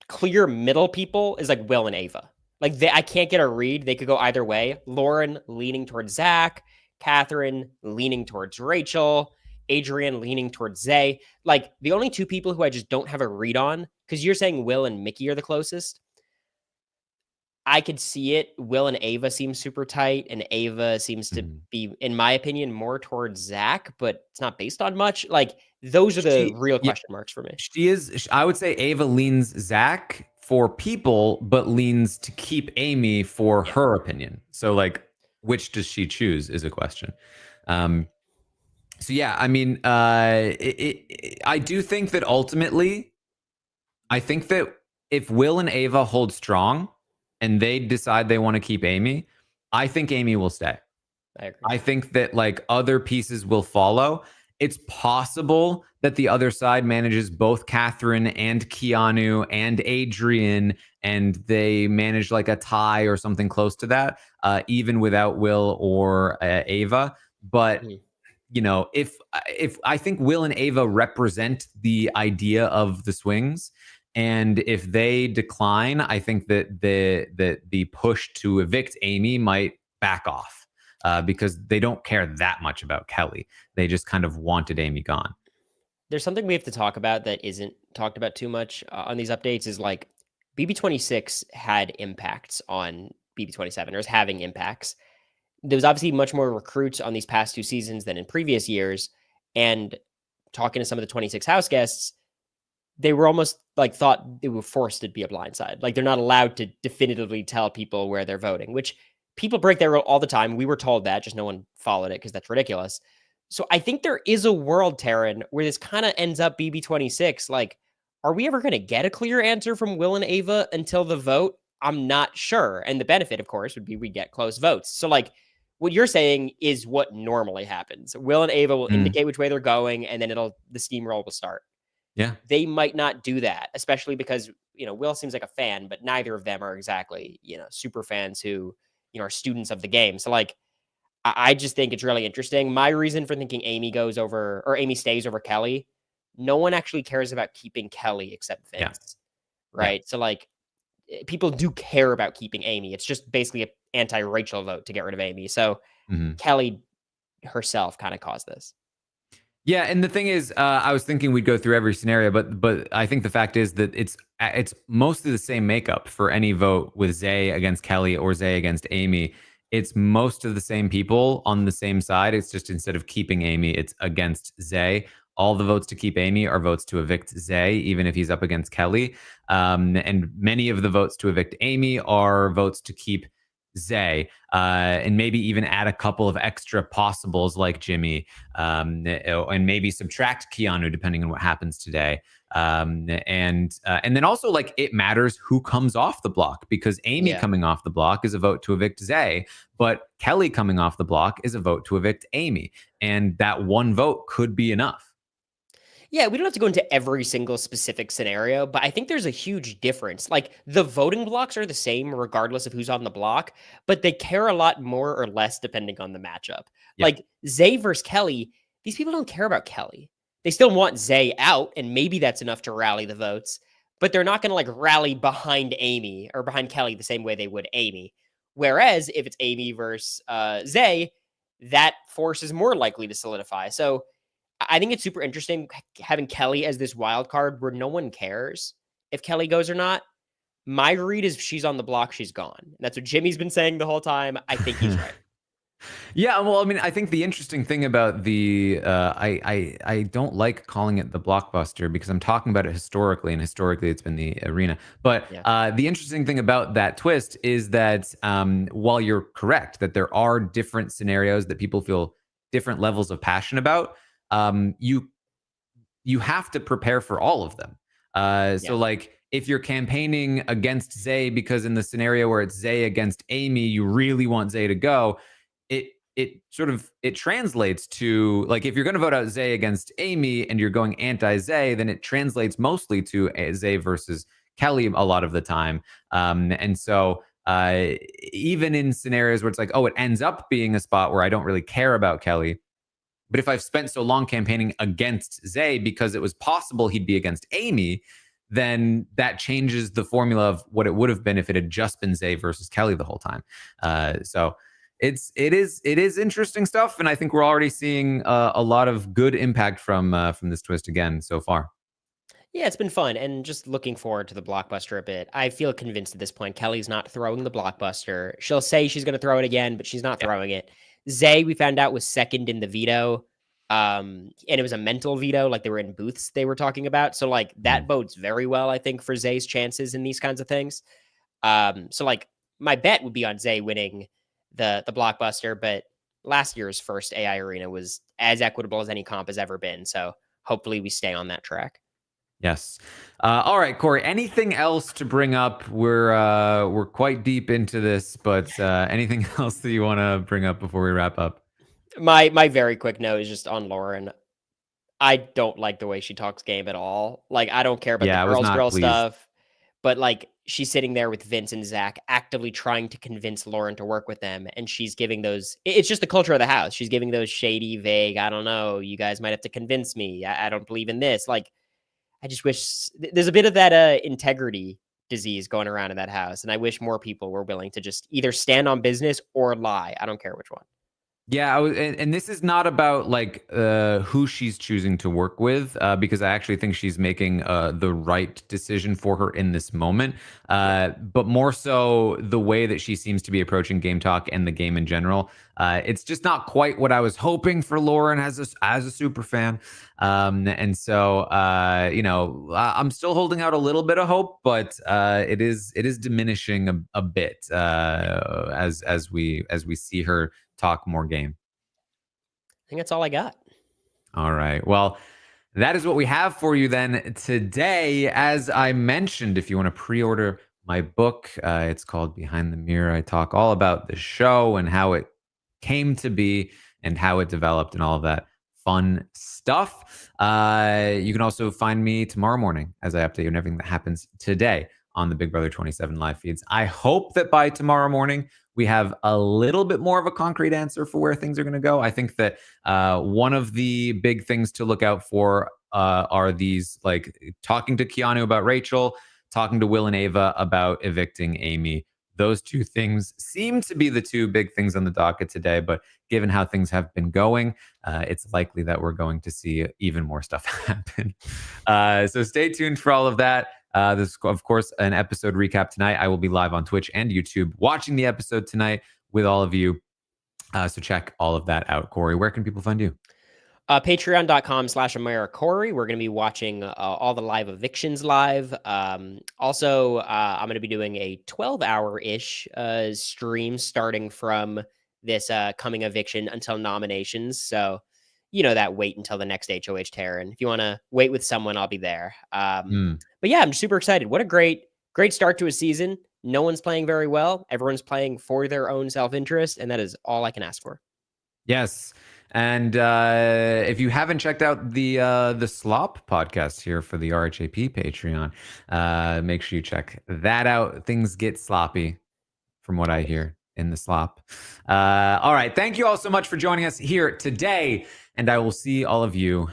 clear middle people is like Will and Ava. Like I can't get a read. They could go either way. Lauren leaning towards Zach, Katherine leaning towards Rachel, Adrian leaning towards Zay. Like the only 2 people who I just don't have a read on, because you're saying Will and Mickey are the closest. I could see it. Will and Ava seem super tight, and Ava seems to be, in my opinion, more towards Zach, but it's not based on much. Like those are the real question marks for me. I would say Ava leans Zach for people, but leans to keep Amy for her opinion. So like, which does she choose is a question. So yeah, I mean, I do think that ultimately, I think that if Will and Ava hold strong and they decide they want to keep Amy, I think Amy will stay. I agree. I think that like other pieces will follow. It's possible that the other side manages both Katherine and Keanu and Adrian, and they manage like a tie or something close to that, even without Will or Ava. But you know, if I think Will and Ava represent the idea of the swings, and if they decline, I think that the push to evict Amy might back off because they don't care that much about Kelley. They just kind of wanted Amy gone. There's something we have to talk about that isn't talked about too much on these updates is like BB26 had impacts on BB27 or is having impacts. There was obviously much more recruits on these past 2 seasons than in previous years. And talking to some of the 26 house guests, they were almost like thought they were forced to be a blindside. Like they're not allowed to definitively tell people where they're voting, which people break their rule all the time. We were told that, just no one followed it because that's ridiculous. So I think there is a world, Taran, where this kind of ends up BB26. Like, are we ever going to get a clear answer from Will and Ava until the vote? I'm not sure. And the benefit, of course, would be we get close votes. So like, what you're saying is what normally happens. Will and Ava will indicate which way they're going, and then the steamroll will start. Yeah. They might not do that, especially because, you know, Will seems like a fan, but neither of them are exactly, you know, super fans who, you know, are students of the game. So like, I just think it's really interesting. My reason for thinking Amy stays over Kelley, no one actually cares about keeping Kelley except Vince. Right. Yeah. So like, people do care about keeping Amy. It's just basically an anti-Rachel vote to get rid of Amy. So Kelley herself kind of caused this. Yeah, and the thing is, I was thinking we'd go through every scenario, but I think the fact is that it's mostly the same makeup for any vote with Zay against Kelley or Zay against Amy. It's most of the same people on the same side. It's just instead of keeping Amy, it's against Zay. All the votes to keep Amy are votes to evict Zay, even if he's up against Kelley. And many of the votes to evict Amy are votes to keep Zay, and maybe even add a couple of extra possibles like Jimmy, and maybe subtract Keanu depending on what happens today. And then also like it matters who comes off the block, because Amy coming off the block is a vote to evict Zay, but Kelley coming off the block is a vote to evict Amy, and that one vote could be enough. Yeah, we don't have to go into every single specific scenario, but I think there's a huge difference. Like the voting blocks are the same regardless of who's on the block, but they care a lot more or less depending on the matchup. Like Zay versus Kelley, these people don't care about Kelley. they still want Zay out, and maybe that's enough to rally the votes, but they're not going to like rally behind Amy or behind Kelley the same way they would Amy. Whereas if it's Amy versus Zay, that force is more likely to solidify. So I think it's super interesting having Kelley as this wild card where no one cares if Kelley goes or not. My read is if she's on the block, she's gone. That's what Jimmy's been saying the whole time. I think he's right. Yeah, well, I mean, I think the interesting thing about the I don't like calling it the blockbuster because I'm talking about it historically, and historically it's been the arena. But Yeah. the interesting thing about that twist is that while you're correct that there are different scenarios that people feel different levels of passion about, you have to prepare for all of them. So Yeah. like if you're campaigning against Zay because in the scenario where it's Zay against Amy, you really want Zay to go, it translates to like if you're going to vote out Zay against Amy and you're going anti-Zay, then it translates mostly to Zay versus Kelley a lot of the time. And so even in scenarios where it's like, oh, it ends up being a spot where I don't really care about Kelley, but if I've spent so long campaigning against Zay because it was possible he'd be against Amy, then that changes the formula of what it would have been if it had just been Zay versus Kelley the whole time. So it is interesting stuff, and I think we're already seeing a lot of good impact from this twist again so far. Yeah, it's been fun, and just looking forward to the blockbuster a bit. I feel convinced at this point Kelley's not throwing the blockbuster. She'll say she's going to throw it again, but she's not throwing it. Zay, we found out, was second in the veto, and it was a mental veto, like they were in booths they were talking about. So like that bodes very well, I think, for Zay's chances in these kinds of things. So like my bet would be on Zay winning the blockbuster, but last year's first AI arena was as equitable as any comp has ever been. So hopefully we stay on that track. Yes. All right, Cory. Anything else to bring up? We're quite deep into this, but anything else that you want to bring up before we wrap up? My very quick note is just on Lauren. I don't like the way she talks game at all. Like I don't care about Yeah, I the was not girl pleased. stuff, but like she's sitting there with Vince and Zach actively trying to convince Lauren to work with them, and she's giving those. It's just the culture of the house. She's giving those shady, vague. I don't know. You guys might have to convince me. I don't believe in this. Like I just wish there's a bit of that integrity disease going around in that house, and I wish more people were willing to just either stand on business or lie. I don't care which one. Yeah, and this is not about like who she's choosing to work with, because I actually think she's making the right decision for her in this moment. But more so the way that she seems to be approaching Game Talk and the game in general. It's just not quite what I was hoping for Lauren as a super fan. And so I'm still holding out a little bit of hope, but it is diminishing a bit as we see her talk more game. I think that's all I got. All right. Well, that is what we have for you then today. As I mentioned, if you want to pre-order my book, it's called Behind the Mirror. I talk all about the show and how it came to be and how it developed and all of that fun stuff. You can also find me tomorrow morning as I update you on everything that happens today on the Big Brother 27 live feeds. I hope that by tomorrow morning, we have a little bit more of a concrete answer for where things are going to go. I think that one of the big things to look out for are these, like talking to Keanu about Rachel, talking to Will and Ava about evicting Amy. Those two things seem to be the two big things on the docket today, but given how things have been going, it's likely that we're going to see even more stuff happen. So stay tuned for all of that. This is, of course, an episode recap tonight. I will be live on Twitch and YouTube watching the episode tonight with all of you. So check all of that out. Cory, where can people find you? Patreon.com/AmeriCory. We're going to be watching all the live evictions live. Also, I'm going to be doing a 12-hour-ish stream starting from this coming eviction until nominations. So, that wait until the next HOH Taran. If you want to wait with someone, I'll be there. But yeah, I'm super excited. What a great start to a season. No one's playing very well. Everyone's playing for their own self-interest, and that is all I can ask for. Yes. And if you haven't checked out the Slop podcast here for the RHAP Patreon, make sure you check that out. Things get sloppy from what I hear in the slop. All right. Thank you all so much for joining us here today. And I will see all of you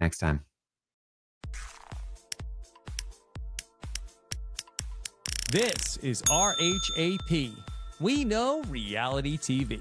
next time. This is RHAP. We know reality TV.